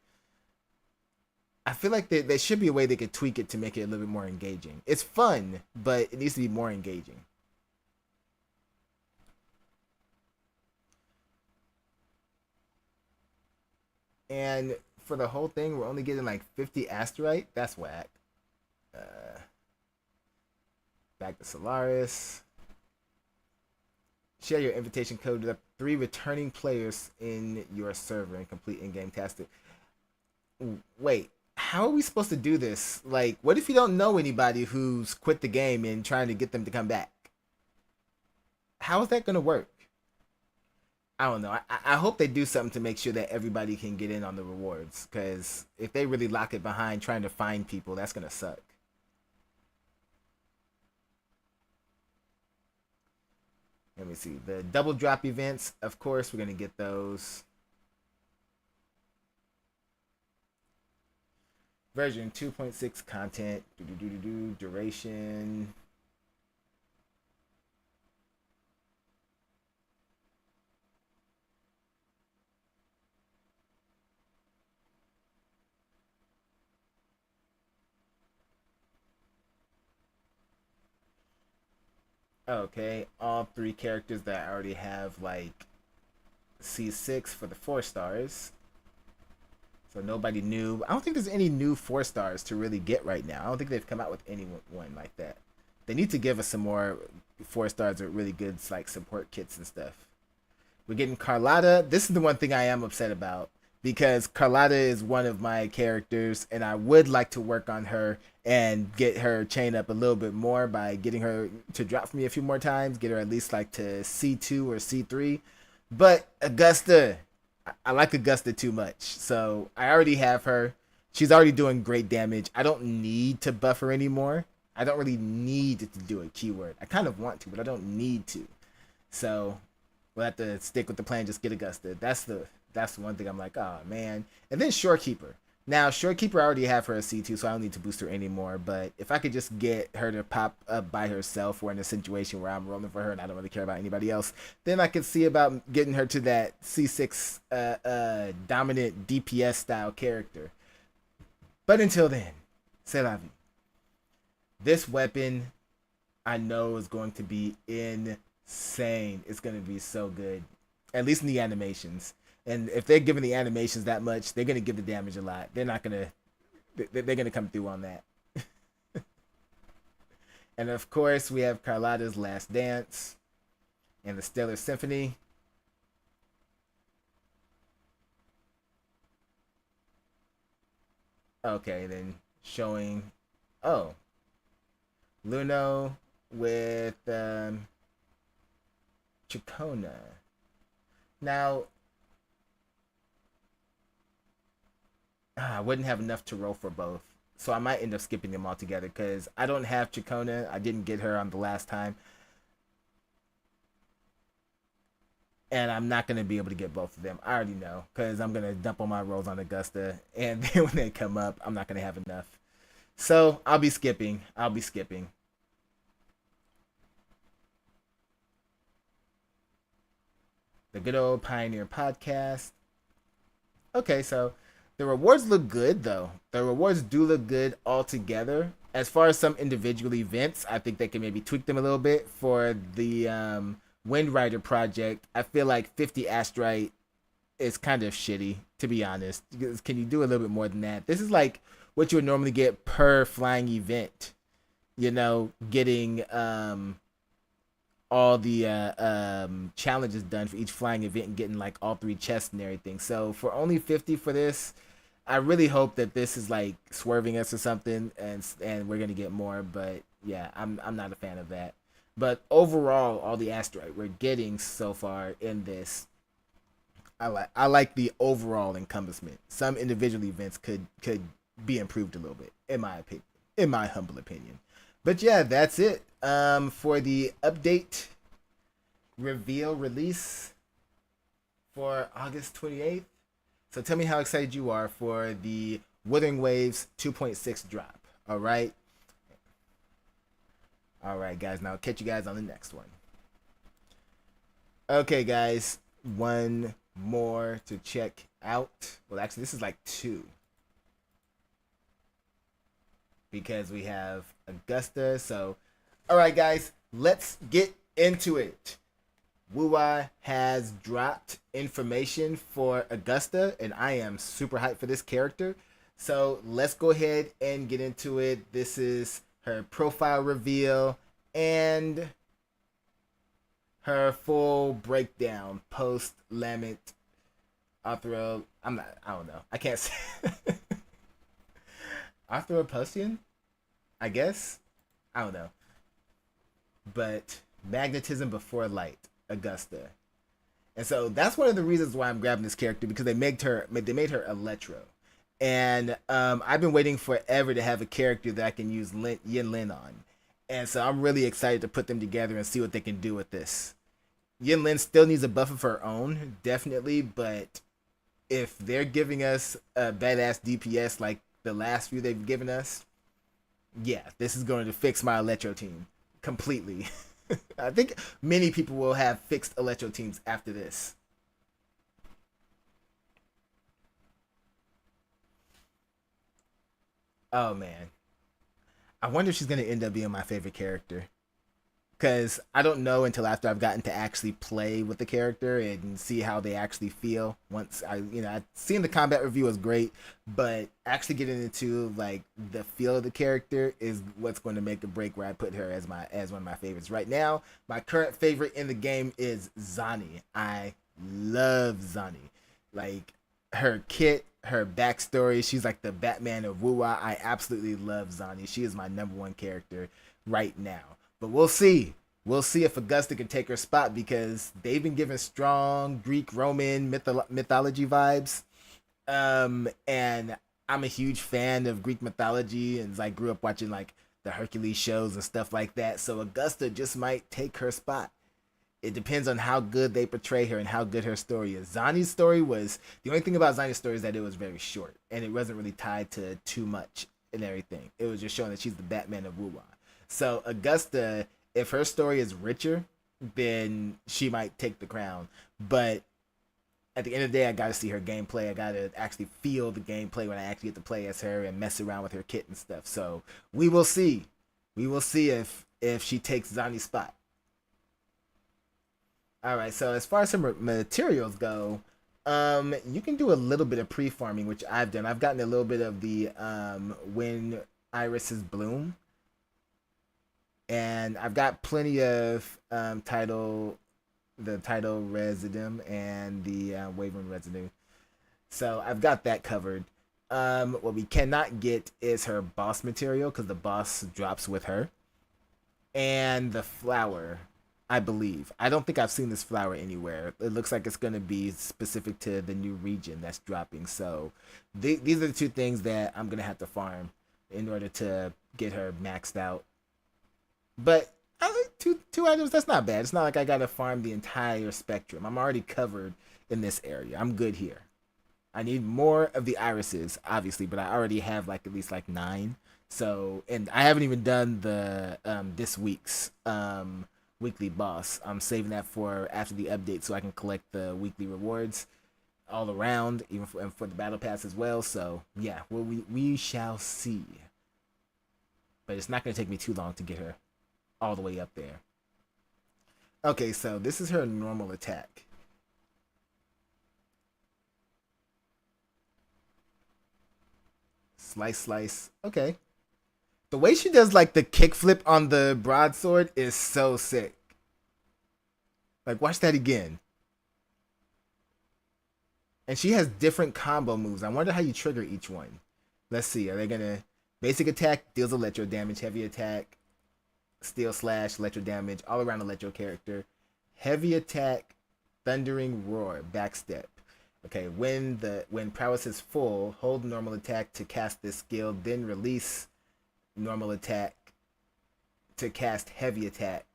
I feel like there should be a way they could tweak it to make it a little bit more engaging. It's fun, but it needs to be more engaging. And for the whole thing, we're only getting like 50 asterite. That's whack. Back to Solaris. Share your invitation code with 3 returning players in your server and complete in-game tasks. Wait, how are we supposed to do this? Like, what if you don't know anybody who's quit the game and trying to get them to come back? How is that going to work? I don't know. I hope they do something to make sure that everybody can get in on the rewards. Because if they really lock it behind trying to find people, that's gonna suck. Let me see. The double drop events, of course, we're gonna get those. Version 2.6 content. Duration. Okay, all three characters that I already have like C6 for the 4 stars. So nobody new. I don't think there's any new 4 stars to really get right now. I don't think they've come out with anyone like that. They need to give us some more 4 stars with really good like support kits and stuff. We're getting Carlotta. This is the one thing I am upset about because Carlotta is one of my characters, and I would like to work on her and get her chain up a little bit more by getting her to drop for me a few more times, get her at least like to C2 or C3. But Augusta, I like Augusta too much, so I already have her. She's already doing great damage. I don't need to buff her anymore. I don't really need to do a keyword. I kind of want to, but I don't need to. So we'll have to stick with the plan. Just get Augusta. That's the one thing I'm like, oh man. And then Shorekeeper. Now Shorekeeper, I already have her at C2, so I don't need to boost her anymore. But if I could just get her to pop up by herself, or in a situation where I'm rolling for her and I don't really care about anybody else, then I could see about getting her to that C6 dominant DPS style character. But until then, c'est la vie. This weapon, I know, is going to be insane. It's going to be so good, at least in the animations. And if they're giving the animations that much, they're going to give the damage a lot. They're not going to, they're going to come through on that. And of course, we have Carlotta's Last Dance and the Stellar Symphony. Okay, then showing, oh, Luno with Chicona. Now, I wouldn't have enough to roll for both. So I might end up skipping them all together because I don't have Chicona. I didn't get her on the last time. And I'm not going to be able to get both of them. I already know because I'm going to dump all my rolls on Augusta. And then when they come up, I'm not going to have enough. So I'll be skipping. The good old Pioneer Podcast. Okay, so the rewards look good, though. The rewards do look good altogether. As far as some individual events, I think they can maybe tweak them a little bit. For the Wind Rider project, I feel like 50 Astrite is kind of shitty, to be honest. Can you do a little bit more than that? This is like what you would normally get per flying event. You know, getting all the challenges done for each flying event and getting like all 3 chests and everything. So for only 50 for this, I really hope that this is like swerving us or something, and we're gonna get more. But yeah, I'm not a fan of that. But overall, all the asteroid we're getting so far in this, I like the overall encompassment. Some individual events could be improved a little bit, in my opinion, in my humble opinion. But yeah, that's it for the update reveal release for August 28th. So tell me how excited you are for the Wuthering Waves 2.6 drop. All right, guys. Now I'll catch you guys on the next one. Okay, guys. One more to check out. Well, actually, this is like 2. Because we have Augusta. So, all right, guys, let's get into it. WUA has dropped information for Augusta, and I am super hyped for this character. So let's go ahead and get into it. This is her profile reveal and her full breakdown post Lament Arthro. I don't know. I can't say. Arthropodian? I guess? I don't know. But Magnetism Before Light, Augusta. And so that's one of the reasons why I'm grabbing this character, because they made her Electro. And I've been waiting forever to have a character that I can use Yin Lin on. And so I'm really excited to put them together and see what they can do with this. Yin Lin still needs a buff of her own, definitely, but if they're giving us a badass DPS like the last few they've given us, yeah, this is going to fix my Electro team completely. I think many people will have fixed Electro teams after this. Oh man, I wonder if she's gonna end up being my favorite character. Because I don't know until after I've gotten to actually play with the character and see how they actually feel. Once I've seen the combat review was great, but actually getting into like the feel of the character is what's going to make a break where I put her as one of my favorites. Right now, my current favorite in the game is Zani. I love Zani, like her kit, her backstory. She's like the Batman of Wuwa. I absolutely love Zani. She is my number one character right now. But we'll see. We'll see if Augusta can take her spot, because they've been given strong Greek Roman mythology vibes. And I'm a huge fan of Greek mythology, and I grew up watching like the Hercules shows and stuff like that. So Augusta just might take her spot. It depends on how good they portray her and how good her story is. Zani's story was, the only thing about Zani's story is that it was very short and it wasn't really tied to too much and everything. It was just showing that she's the Batman of Wuwa. So Augusta, if her story is richer, then she might take the crown. But at the end of the day, I got to see her gameplay. I got to actually feel the gameplay when I actually get to play as her and mess around with her kit and stuff. So we will see. We will see if she takes Zani's spot. All right. So as far as some materials go, you can do a little bit of pre-farming, which I've done. I've gotten a little bit of the when irises bloom. And I've got plenty of the title residue and the wavering residue. So I've got that covered. What we cannot get is her boss material, because the boss drops with her. And the flower, I believe. I don't think I've seen this flower anywhere. It looks like it's going to be specific to the new region that's dropping. So these are the two things that I'm going to have to farm in order to get her maxed out. But I like two items. That's not bad. It's not like I gotta farm the entire spectrum. I'm already covered in this area. I'm good here. I need more of the irises, obviously, but I already have like at least like 9. So, and I haven't even done the this week's weekly boss. I'm saving that for after the update so I can collect the weekly rewards all around, even for the battle pass as well. So yeah, well we shall see. But it's not gonna take me too long to get her all the way up there. Okay, so this is her normal attack. Slice, slice. Okay. The way she does like the kickflip on the broadsword is so sick. Like, watch that again. And she has different combo moves. I wonder how you trigger each one. Let's see. Are they gonna... Basic attack deals electro damage. Heavy attack, steel slash, electro damage, all around electro character. Heavy attack, thundering roar, backstep. Okay, when prowess is full, hold normal attack to cast this skill, then release normal attack to cast heavy attack.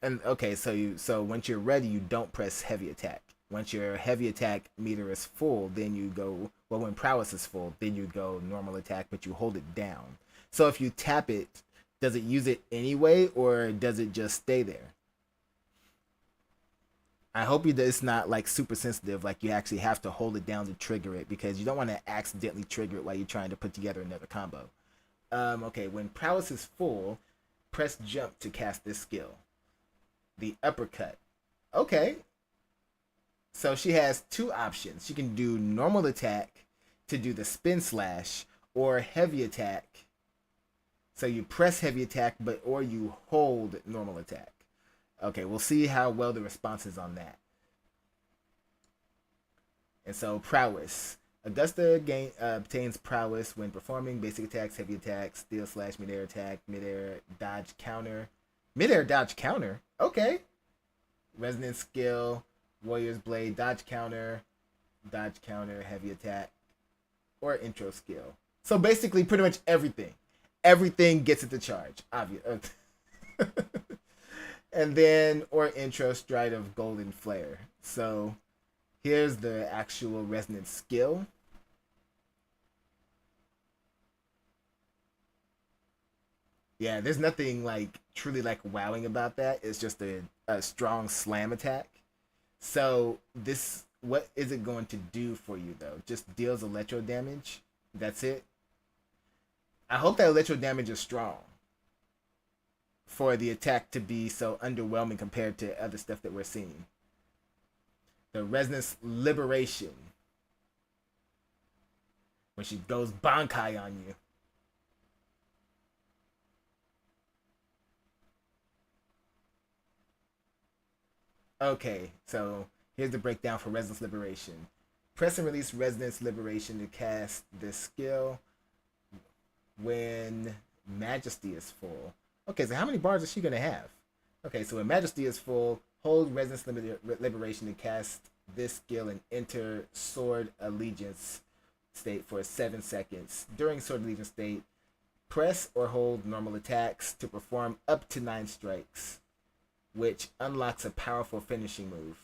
And okay, so once you're ready, you don't press heavy attack. Once your heavy attack meter is full, then you go, well, when prowess is full, then you go normal attack, but you hold it down. So if you tap it, does it use it anyway, or does it just stay there? I hope it's not like super sensitive, like you actually have to hold it down to trigger it, because you don't want to accidentally trigger it while you're trying to put together another combo. Okay, when prowess is full, press jump to cast this skill. The uppercut. Okay. So she has 2 options. She can do normal attack to do the spin slash, or heavy attack. So you press heavy attack, or you hold normal attack. Okay, we'll see how well the response is on that. And so prowess. Augusta obtains prowess when performing basic attacks, heavy attacks, steel slash, midair attack, midair dodge counter. Midair dodge counter? Okay. Resonance skill, warrior's blade, dodge counter, heavy attack, or intro skill. So basically pretty much everything. Everything gets it to charge, obvious. And then, or intro stride of golden flare. So here's the actual resonance skill. Yeah, there's nothing like truly like wowing about that. It's just a strong slam attack. So this, what is it going to do for you though? Just deals electro damage. That's it. I hope that electro damage is strong for the attack to be so underwhelming compared to other stuff that we're seeing. The resonance liberation, when she goes bankai on you. Okay, so here's the breakdown for Resonance Liberation. Press and release Resonance Liberation to cast this skill when Majesty is full. Okay, so how many bars is she going to have? Okay, so when Majesty is full, hold Resonance Liberation to cast this skill and enter Sword Allegiance state for 7 seconds. During Sword Allegiance state, press or hold normal attacks to perform up to 9 strikes, which unlocks a powerful finishing move.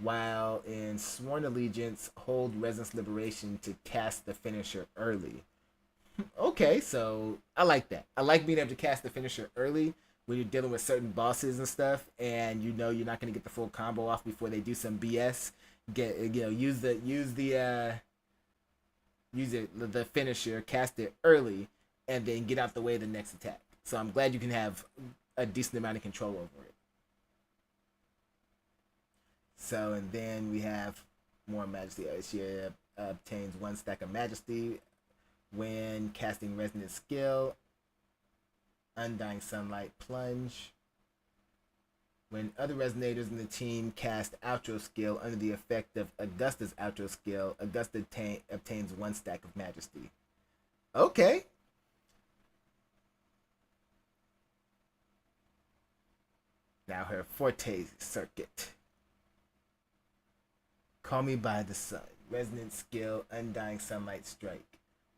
While in Sworn Allegiance, hold Resonance Liberation to cast the finisher early. Okay, so I like that. I like being able to cast the finisher early when you're dealing with certain bosses and stuff, and you know you're not going to get the full combo off before they do some BS. Use the finisher, cast it early, and then get out the way of the next attack. So I'm glad you can have a decent amount of control over it. So, and then we have more Majesty. She obtains 1 stack of Majesty when casting Resonant Skill, Undying Sunlight Plunge. When other Resonators in the team cast Outro Skill under the effect of Augusta's Outro Skill, Augusta obtains 1 stack of Majesty. Okay. Now her Forte circuit. Call Me by the Sun. Resonant Skill, Undying Sunlight Strike.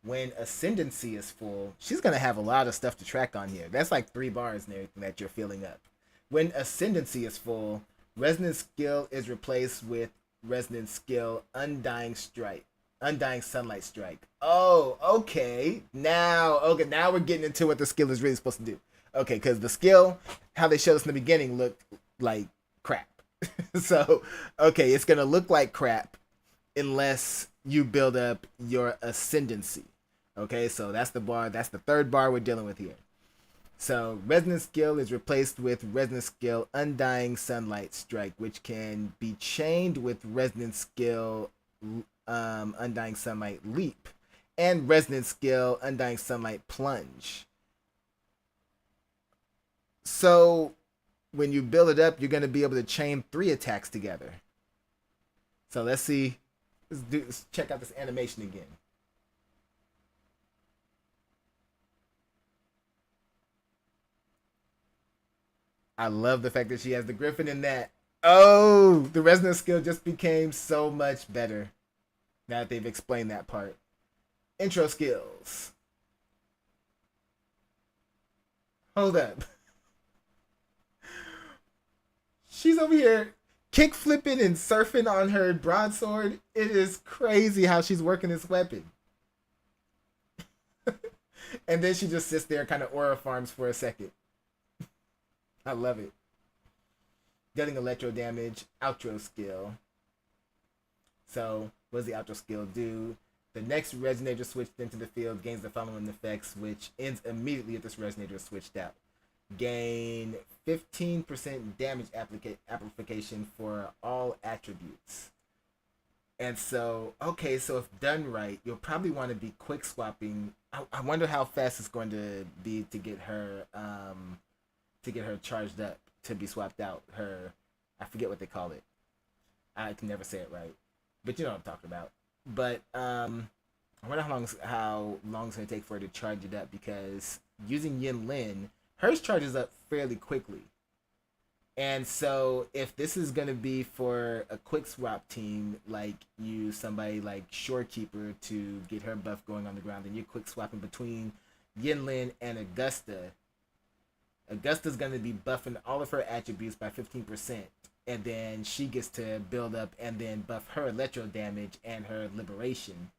When Ascendancy is full, she's going to have a lot of stuff to track on here. That's like 3 bars and everything that you're filling up. When Ascendancy is full, Resonant Skill is replaced with Resonant Skill, Undying Sunlight Strike. Oh, okay. Now we're getting into what the skill is really supposed to do. Okay, because the skill, how they showed us in the beginning, looked like crap. So, okay, it's going to look like crap unless you build up your Ascendancy. Okay, so that's the bar. That's the 3rd bar we're dealing with here. So, Resonant Skill is replaced with Resonant Skill Undying Sunlight Strike, which can be chained with Resonant Skill Undying Sunlight Leap and Resonant Skill Undying Sunlight Plunge. So, when you build it up, you're going to be able to chain 3 attacks together. So let's see. Let's check out this animation again. I love the fact that she has the Griffin in that. Oh, the Resonant Skill just became so much better now that they've explained that part. Intro skills. Hold up. She's over here kick flipping and surfing on her broadsword. It is crazy how she's working this weapon. And then she just sits there kind of aura farms for a second. I love it. Dealing electro damage, outro skill. So, what does the outro skill do? The next resonator switched into the field gains the following effects, which ends immediately if this resonator is switched out. Gain 15% damage amplification for all attributes. And so, okay, so if done right, you'll probably want to be quick swapping. I wonder how fast it's going to be to get her charged up to be swapped out. I forget what they call it. I can never say it right, but you know what I'm talking about. But I wonder how long it's gonna take for her to charge it up, because using Yin Lin, hers charges up fairly quickly. And so if this is gonna be for a quick swap team, like use somebody like Shorekeeper to get her buff going on the ground, then you're quick swapping between Yinlin and Augusta. Augusta's gonna be buffing all of her attributes by 15%, and then she gets to build up and then buff her electro damage and her liberation.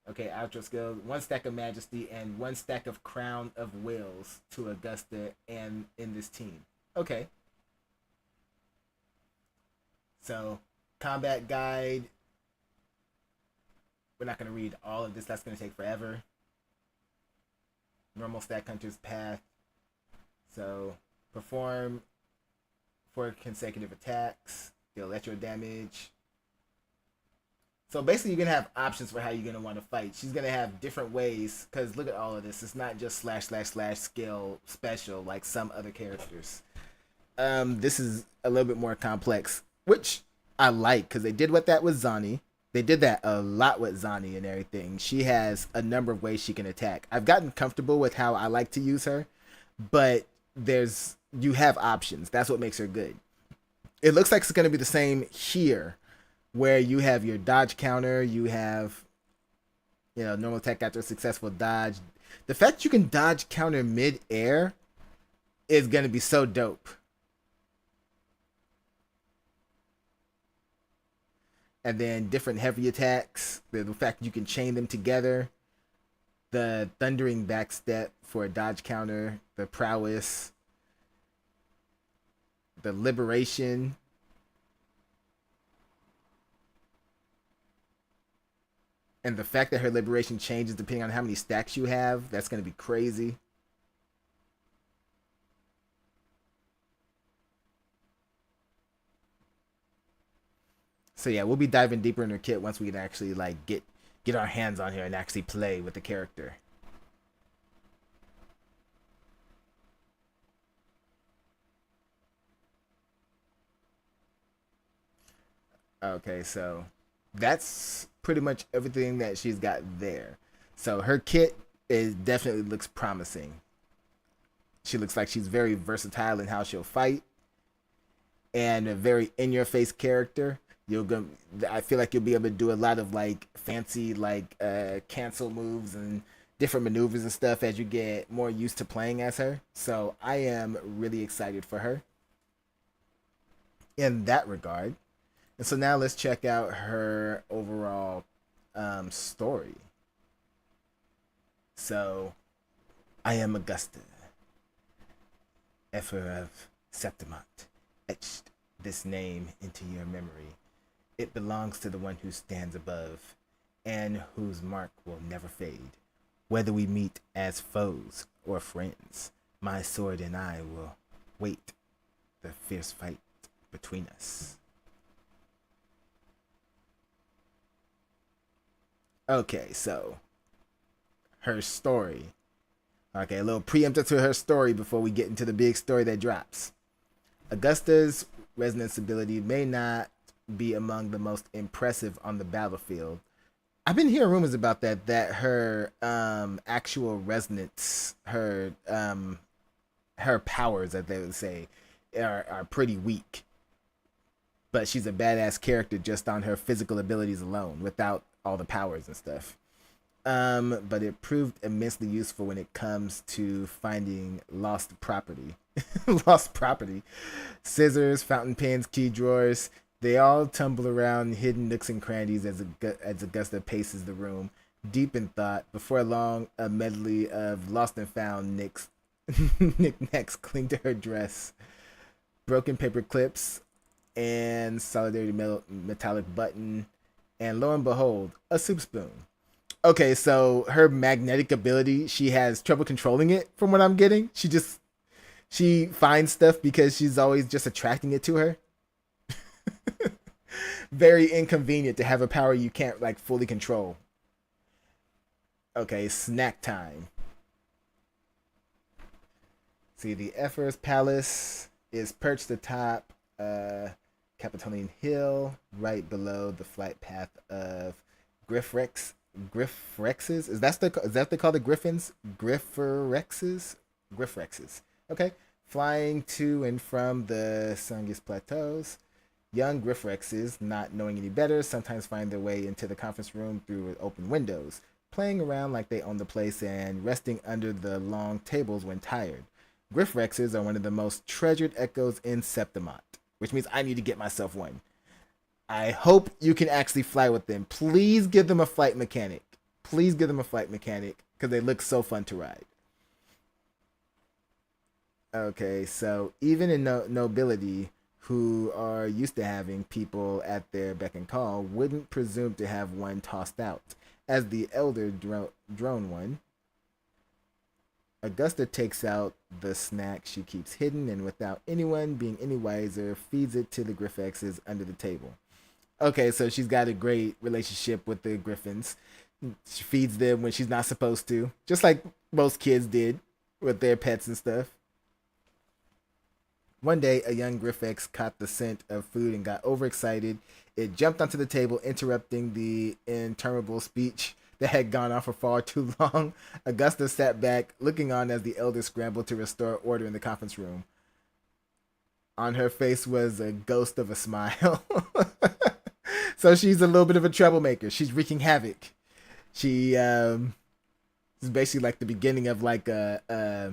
Okay, outro skill: 1 stack of Majesty and 1 stack of Crown of Wills to Augusta and in this team. Okay. So, combat guide. We're not going to read all of this. That's going to take forever. Normal stack hunter's path. So, perform 4 consecutive attacks. Deal electro damage. So basically, you're going to have options for how you're going to want to fight. She's going to have different ways, because look at all of this. It's not just /// skill special like some other characters. This is a little bit more complex, which I like, because they did that with Zani. They did that a lot with Zani and everything. She has a number of ways she can attack. I've gotten comfortable with how I like to use her, but you have options. That's what makes her good. It looks like it's going to be the same here, where you have your dodge counter, you have, normal attack after a successful dodge. The fact you can dodge counter mid-air is going to be so dope. And then different heavy attacks, the fact you can chain them together, the thundering backstep for a dodge counter, the prowess, the liberation, and the fact that her liberation changes depending on how many stacks you have. That's going to be crazy. So yeah, we'll be diving deeper in her kit once we can actually get our hands on her and actually play with the character. Okay, so that's pretty much everything that she's got there. So her kit definitely looks promising. She looks like she's very versatile in how she'll fight, and a very in-your-face character. I feel like you'll be able to do a lot of fancy cancel moves and different maneuvers and stuff as you get more used to playing as her. So I am really excited for her in that regard. And so now let's check out her overall story. So, I am Augusta, Emperor of Septimont, etched this name into your memory. It belongs to the one who stands above, and whose mark will never fade. Whether we meet as foes or friends, my sword and I will wait the fierce fight between us. Okay, so her story. Okay, a little preemptive to her story before we get into the big story that drops. Augusta's resonance ability may not be among the most impressive on the battlefield. I've been hearing rumors about that her actual resonance, her powers, that they would say, are pretty weak. But she's a badass character just on her physical abilities alone, without all the powers and stuff. But it proved immensely useful when it comes to finding lost property. Lost property. Scissors, fountain pens, key drawers, they all tumble around hidden nooks and crannies as Augusta paces the room, deep in thought. Before long, a medley of lost and found knickknacks cling to her dress. Broken paper clips and solidarity metallic button, and lo and behold, a soup spoon. Okay, so her magnetic ability, she has trouble controlling it from what I'm getting. She finds stuff because she's always just attracting it to her. Very inconvenient to have a power you can't fully control. Okay, snack time. See, the Emperor's Palace is perched atop Capitolian Hill, right below the flight path of Griffrexes. Is that they call the griffins? Griffrexes. Okay. Flying to and from the Sungis Plateaus. Young Griffrexes, not knowing any better, sometimes find their way into the conference room through open windows, playing around like they own the place and resting under the long tables when tired. Griffrexes are one of the most treasured echoes in Septimont, which means I need to get myself one. I hope you can actually fly with them. Please give them a flight mechanic. Because they look so fun to ride. Okay, so even in nobility, who are used to having people at their beck and call, wouldn't presume to have one tossed out. As the elder drone one, Augusta takes out the snack she keeps hidden and without anyone being any wiser, feeds it to the Griffexes under the table. Okay, so she's got a great relationship with the Griffins. She feeds them when she's not supposed to, just like most kids did with their pets and stuff. One day, a young Griffex caught the scent of food and got overexcited. It jumped onto the table, interrupting the interminable speech that had gone on for far too long. Augusta sat back, looking on as the elder scrambled to restore order in the conference room. On her face was a ghost of a smile. So she's a little bit of a troublemaker. She's wreaking havoc. She is basically like the beginning of like a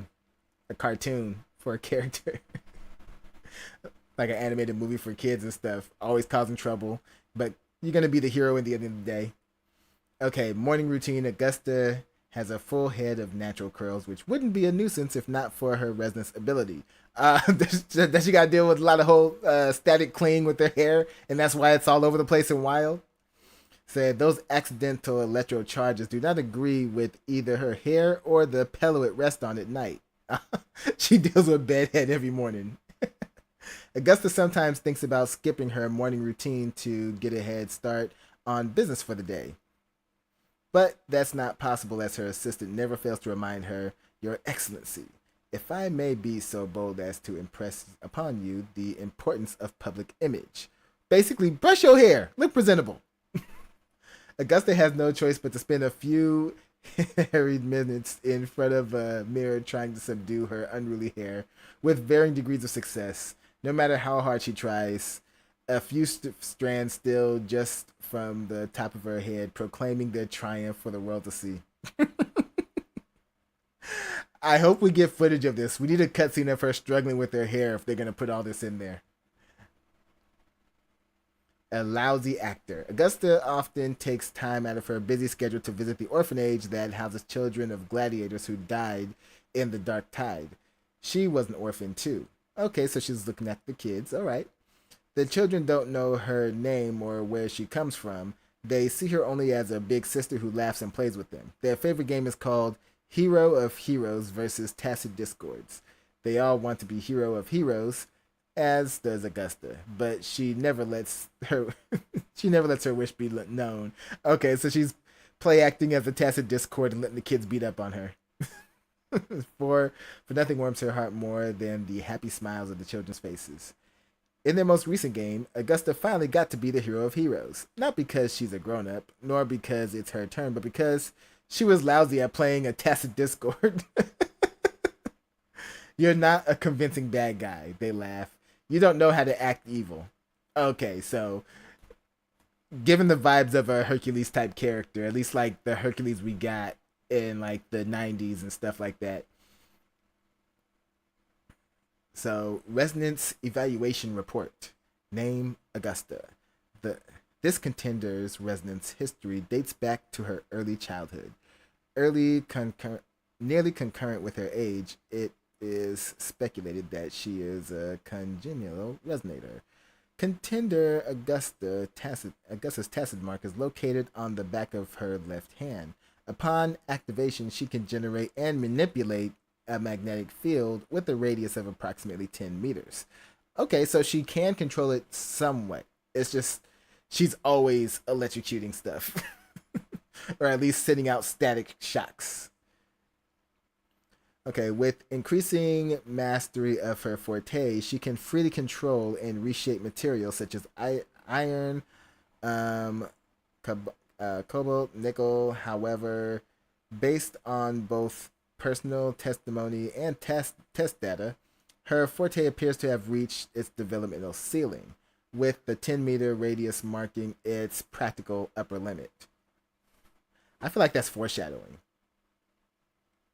cartoon for a character. Like an animated movie for kids and stuff, always causing trouble, but you're gonna be the hero at the end of the day. Okay, morning routine. Augusta has a full head of natural curls, which wouldn't be a nuisance if not for her resonance ability. That she gotta deal with a lot of whole static cling with her hair, and that's why it's all over the place and wild. Said those accidental electro charges do not agree with either her hair or the pillow it rests on at night. She deals with bedhead every morning. Augusta sometimes thinks about skipping her morning routine to get a head start on business for the day. But that's not possible as her assistant never fails to remind her, Your Excellency, if I may be so bold as to impress upon you the importance of public image. Basically, brush your hair, look presentable. Augusta has no choice but to spend a few harried minutes in front of a mirror trying to subdue her unruly hair with varying degrees of success. No matter how hard she tries, a few strands still just from the top of her head, proclaiming their triumph for the world to see. I hope we get footage of this. We need a cutscene of her struggling with her hair if they're going to put all this in there. A lousy actor. Augusta often takes time out of her busy schedule to visit the orphanage that houses children of gladiators who died in the Dark Tide. She was an orphan too. Okay, so she's looking at the kids. All right. The children don't know her name or where she comes from. They see her only as a big sister who laughs and plays with them. Their favorite game is called Hero of Heroes versus Tacit Discords. They all want to be Hero of Heroes, as does Augusta, but she never lets her wish be known. Okay, so she's play acting as a Tacit Discord and letting the kids beat up on her. For nothing warms her heart more than the happy smiles of the children's faces. In their most recent game, Augusta finally got to be the hero of heroes. Not because she's a grown-up, nor because it's her turn, but because she was lousy at playing a Tacit Discord. You're not a convincing bad guy, they laugh. You don't know how to act evil. Okay, so given the vibes of a Hercules-type character, at least like the Hercules we got in like the 90s and stuff like that. So, Resonance Evaluation Report. Name, Augusta. This contender's resonance history dates back to her early childhood. Nearly concurrent with her age, it is speculated that she is a congenial resonator. Contender Augusta's tacit mark is located on the back of her left hand. Upon activation, she can generate and manipulate a magnetic field with a radius of approximately 10 meters. Okay, so she can control it somewhat. It's just she's always electrocuting stuff. Or at least sending out static shocks. Okay, with increasing mastery of her forte, she can freely control and reshape materials such as iron, cobalt, nickel. However, based on both personal testimony and test data, her forte appears to have reached its developmental ceiling, with the 10-meter radius marking its practical upper limit. I feel like that's foreshadowing.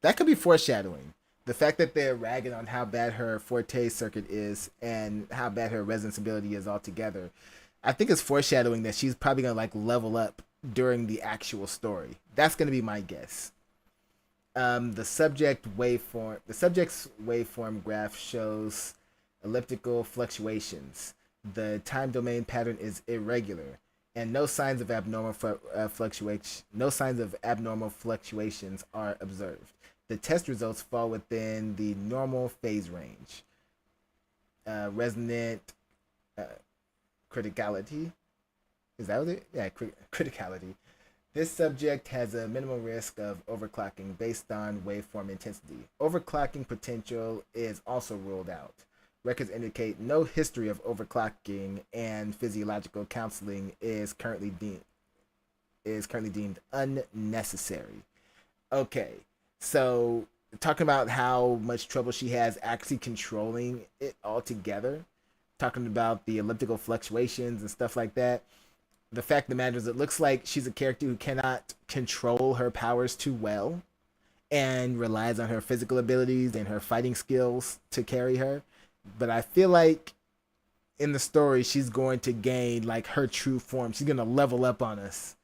That could be foreshadowing. The fact that they're ragging on how bad her forte circuit is and how bad her resonance ability is altogether, I think it's foreshadowing that she's probably gonna like level up during the actual story. That's gonna be my guess. The subject's waveform graph shows elliptical fluctuations. The time domain pattern is irregular, and no signs of abnormal fluctuations are observed. The test results fall within the normal phase range. Resonant criticality. Is that what it? Yeah, criticality. This subject has a minimal risk of overclocking based on waveform intensity. Overclocking potential is also ruled out. Records indicate no history of overclocking, and physiological counseling is currently deemed unnecessary. Okay, so talking about how much trouble she has actually controlling it altogether, talking about the elliptical fluctuations and stuff like that. The fact of the matter is, it looks like she's a character who cannot control her powers too well and relies on her physical abilities and her fighting skills to carry her. But I feel like in the story, she's going to gain like her true form. She's going to level up on us.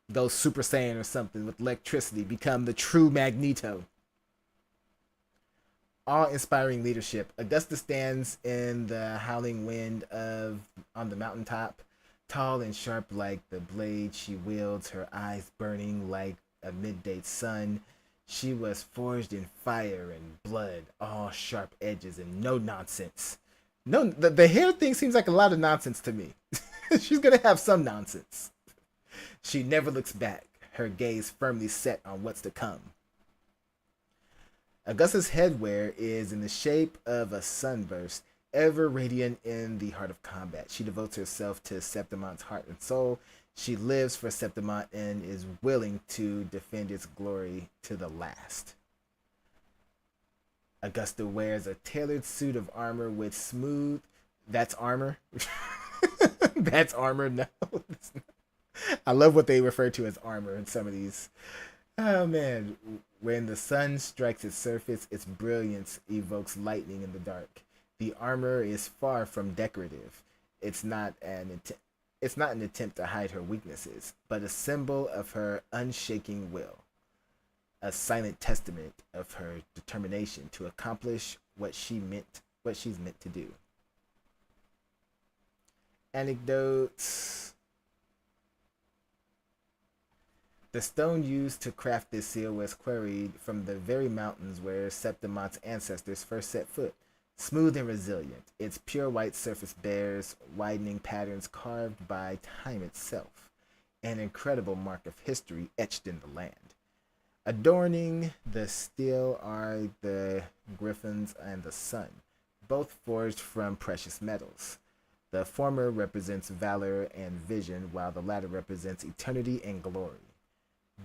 Go Super Saiyan or something with electricity, become the true Magneto. Awe-inspiring leadership. Augusta stands in the howling wind on the mountaintop, tall and sharp like the blade she wields, her eyes burning like a midday sun. She was forged in fire and blood, all sharp edges and no nonsense. No, the hair thing seems like a lot of nonsense to me. She's gonna have some nonsense. She never looks back, her gaze firmly set on what's to come. Augusta's headwear is in the shape of a sunburst, ever radiant in the heart of combat. She devotes herself to Septimon's heart and soul. She lives for Septimont and is willing to defend its glory to the last. Augusta wears a tailored suit of armor with smooth... That's armor? That's armor? No. I love what they refer to as armor in some of these. Oh man. When the sun strikes its surface, its brilliance evokes lightning in the dark. The armor is far from decorative. It's not an attempt to hide her weaknesses, but a symbol of her unshaking will. A silent testament of her determination to accomplish what she's meant to do. Anecdotes. The stone used to craft this seal was quarried from the very mountains where Septimont's ancestors first set foot. Smooth and resilient, its pure white surface bears widening patterns carved by time itself, an incredible mark of history etched in the land. Adorning the steel are the griffins and the sun, both forged from precious metals. The former represents valor and vision, while the latter represents eternity and glory.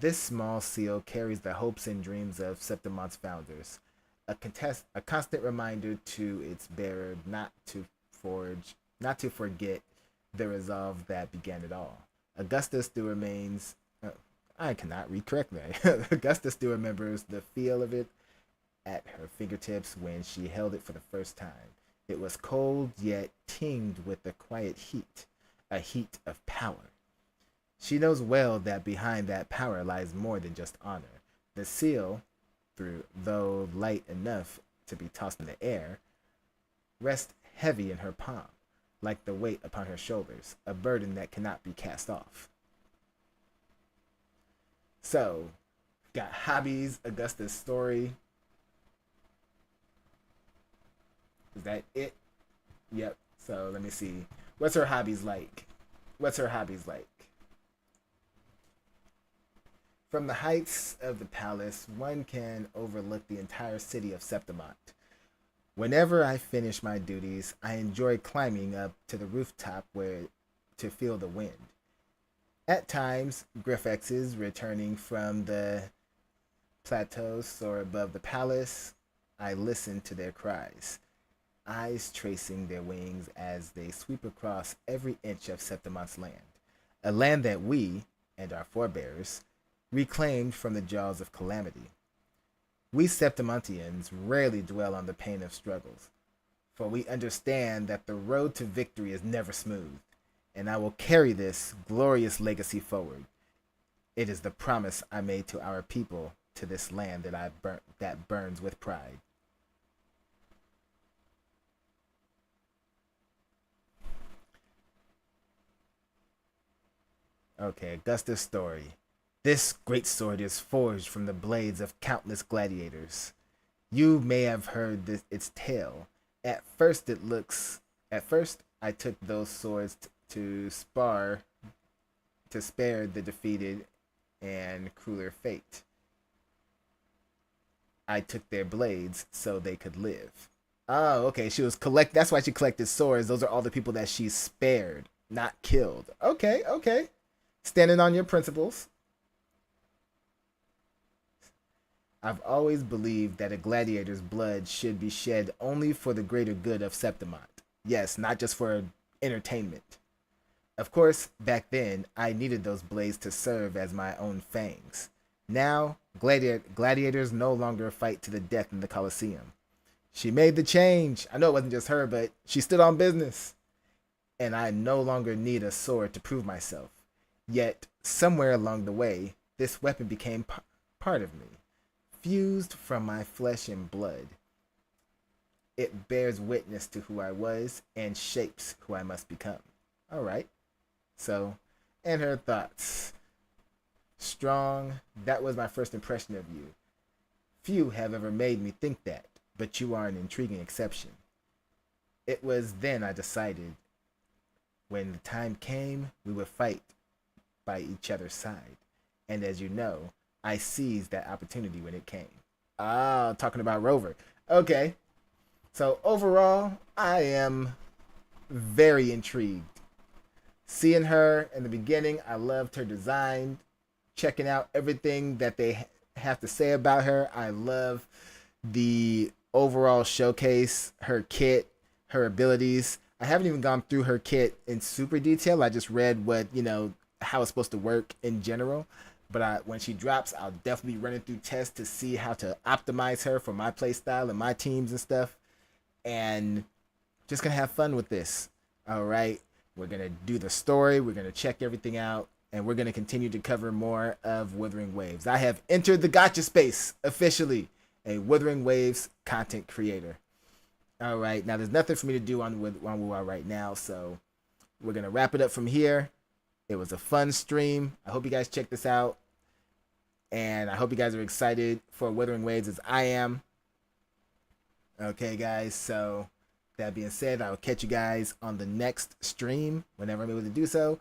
This small seal carries the hopes and dreams of Septimont's founders, a constant reminder to its bearer not to forget the resolve that began it all. Augusta still remains... I cannot read correctly. Augusta still remembers the feel of it at her fingertips when she held it for the first time. It was cold, yet tinged with a quiet heat, a heat of power. She knows well that behind that power lies more than just honor. The seal, though light enough to be tossed in the air, rests heavy in her palm, like the weight upon her shoulders, a burden that cannot be cast off. So, got hobbies, Augusta's story. Is that it? Yep. So let me see. What's her hobbies like? From the heights of the palace, one can overlook the entire city of Septimont. Whenever I finish my duties, I enjoy climbing up to the rooftop to feel the wind. At times, Griffexes returning from the plateaus soar above the palace. I listen to their cries, eyes tracing their wings as they sweep across every inch of Septimon's land, a land that we, and our forebears, reclaimed from the jaws of calamity. We Septimontians rarely dwell on the pain of struggles, for we understand that the road to victory is never smooth, and I will carry this glorious legacy forward. It is the promise I made to our people, to this land that burns with pride. Okay, Augustus' story. This great sword is forged from the blades of countless gladiators. You may have heard its tale. At first, I took those swords to spare the defeated and crueler fate. I took their blades so they could live. Oh, okay. That's why she collected swords. Those are all the people that she spared, not killed. Okay, okay. Standing on your principles. I've always believed that a gladiator's blood should be shed only for the greater good of Septimont. Yes, not just for entertainment. Of course, back then, I needed those blades to serve as my own fangs. Now, gladiators no longer fight to the death in the Colosseum. She made the change. I know it wasn't just her, but she stood on business. And I no longer need a sword to prove myself. Yet, somewhere along the way, this weapon became part of me, fused from my flesh and blood. It bears witness to who I was and shapes who I must become. All right. So, and her thoughts. Strong, that was my first impression of you. Few have ever made me think that, but you are an intriguing exception. It was then I decided, when the time came, we would fight by each other's side. And as you know, I seized that opportunity when it came. Ah, talking about Rover. Okay. So overall, I am very intrigued. Seeing her in the beginning, I loved her design. Checking out everything that they have to say about her. I love the overall showcase, her kit, her abilities. I haven't even gone through her kit in super detail. I just read how it's supposed to work in general. But when she drops, I'll definitely be running through tests to see how to optimize her for my playstyle and my teams and stuff. And just going to have fun with this. All right. We're going to do the story. We're going to check everything out. And we're going to continue to cover more of Wuthering Waves. I have entered the gotcha space officially. A Wuthering Waves content creator. All right. Now, there's nothing for me to do on WoW right now. So we're going to wrap it up from here. It was a fun stream. I hope you guys check this out. And I hope you guys are excited for Wuthering Waves as I am. Okay, guys. So that being said, I'll catch you guys on the next stream whenever I'm able to do so.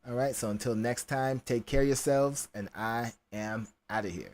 All right. So until next time, take care of yourselves. And I am out of here.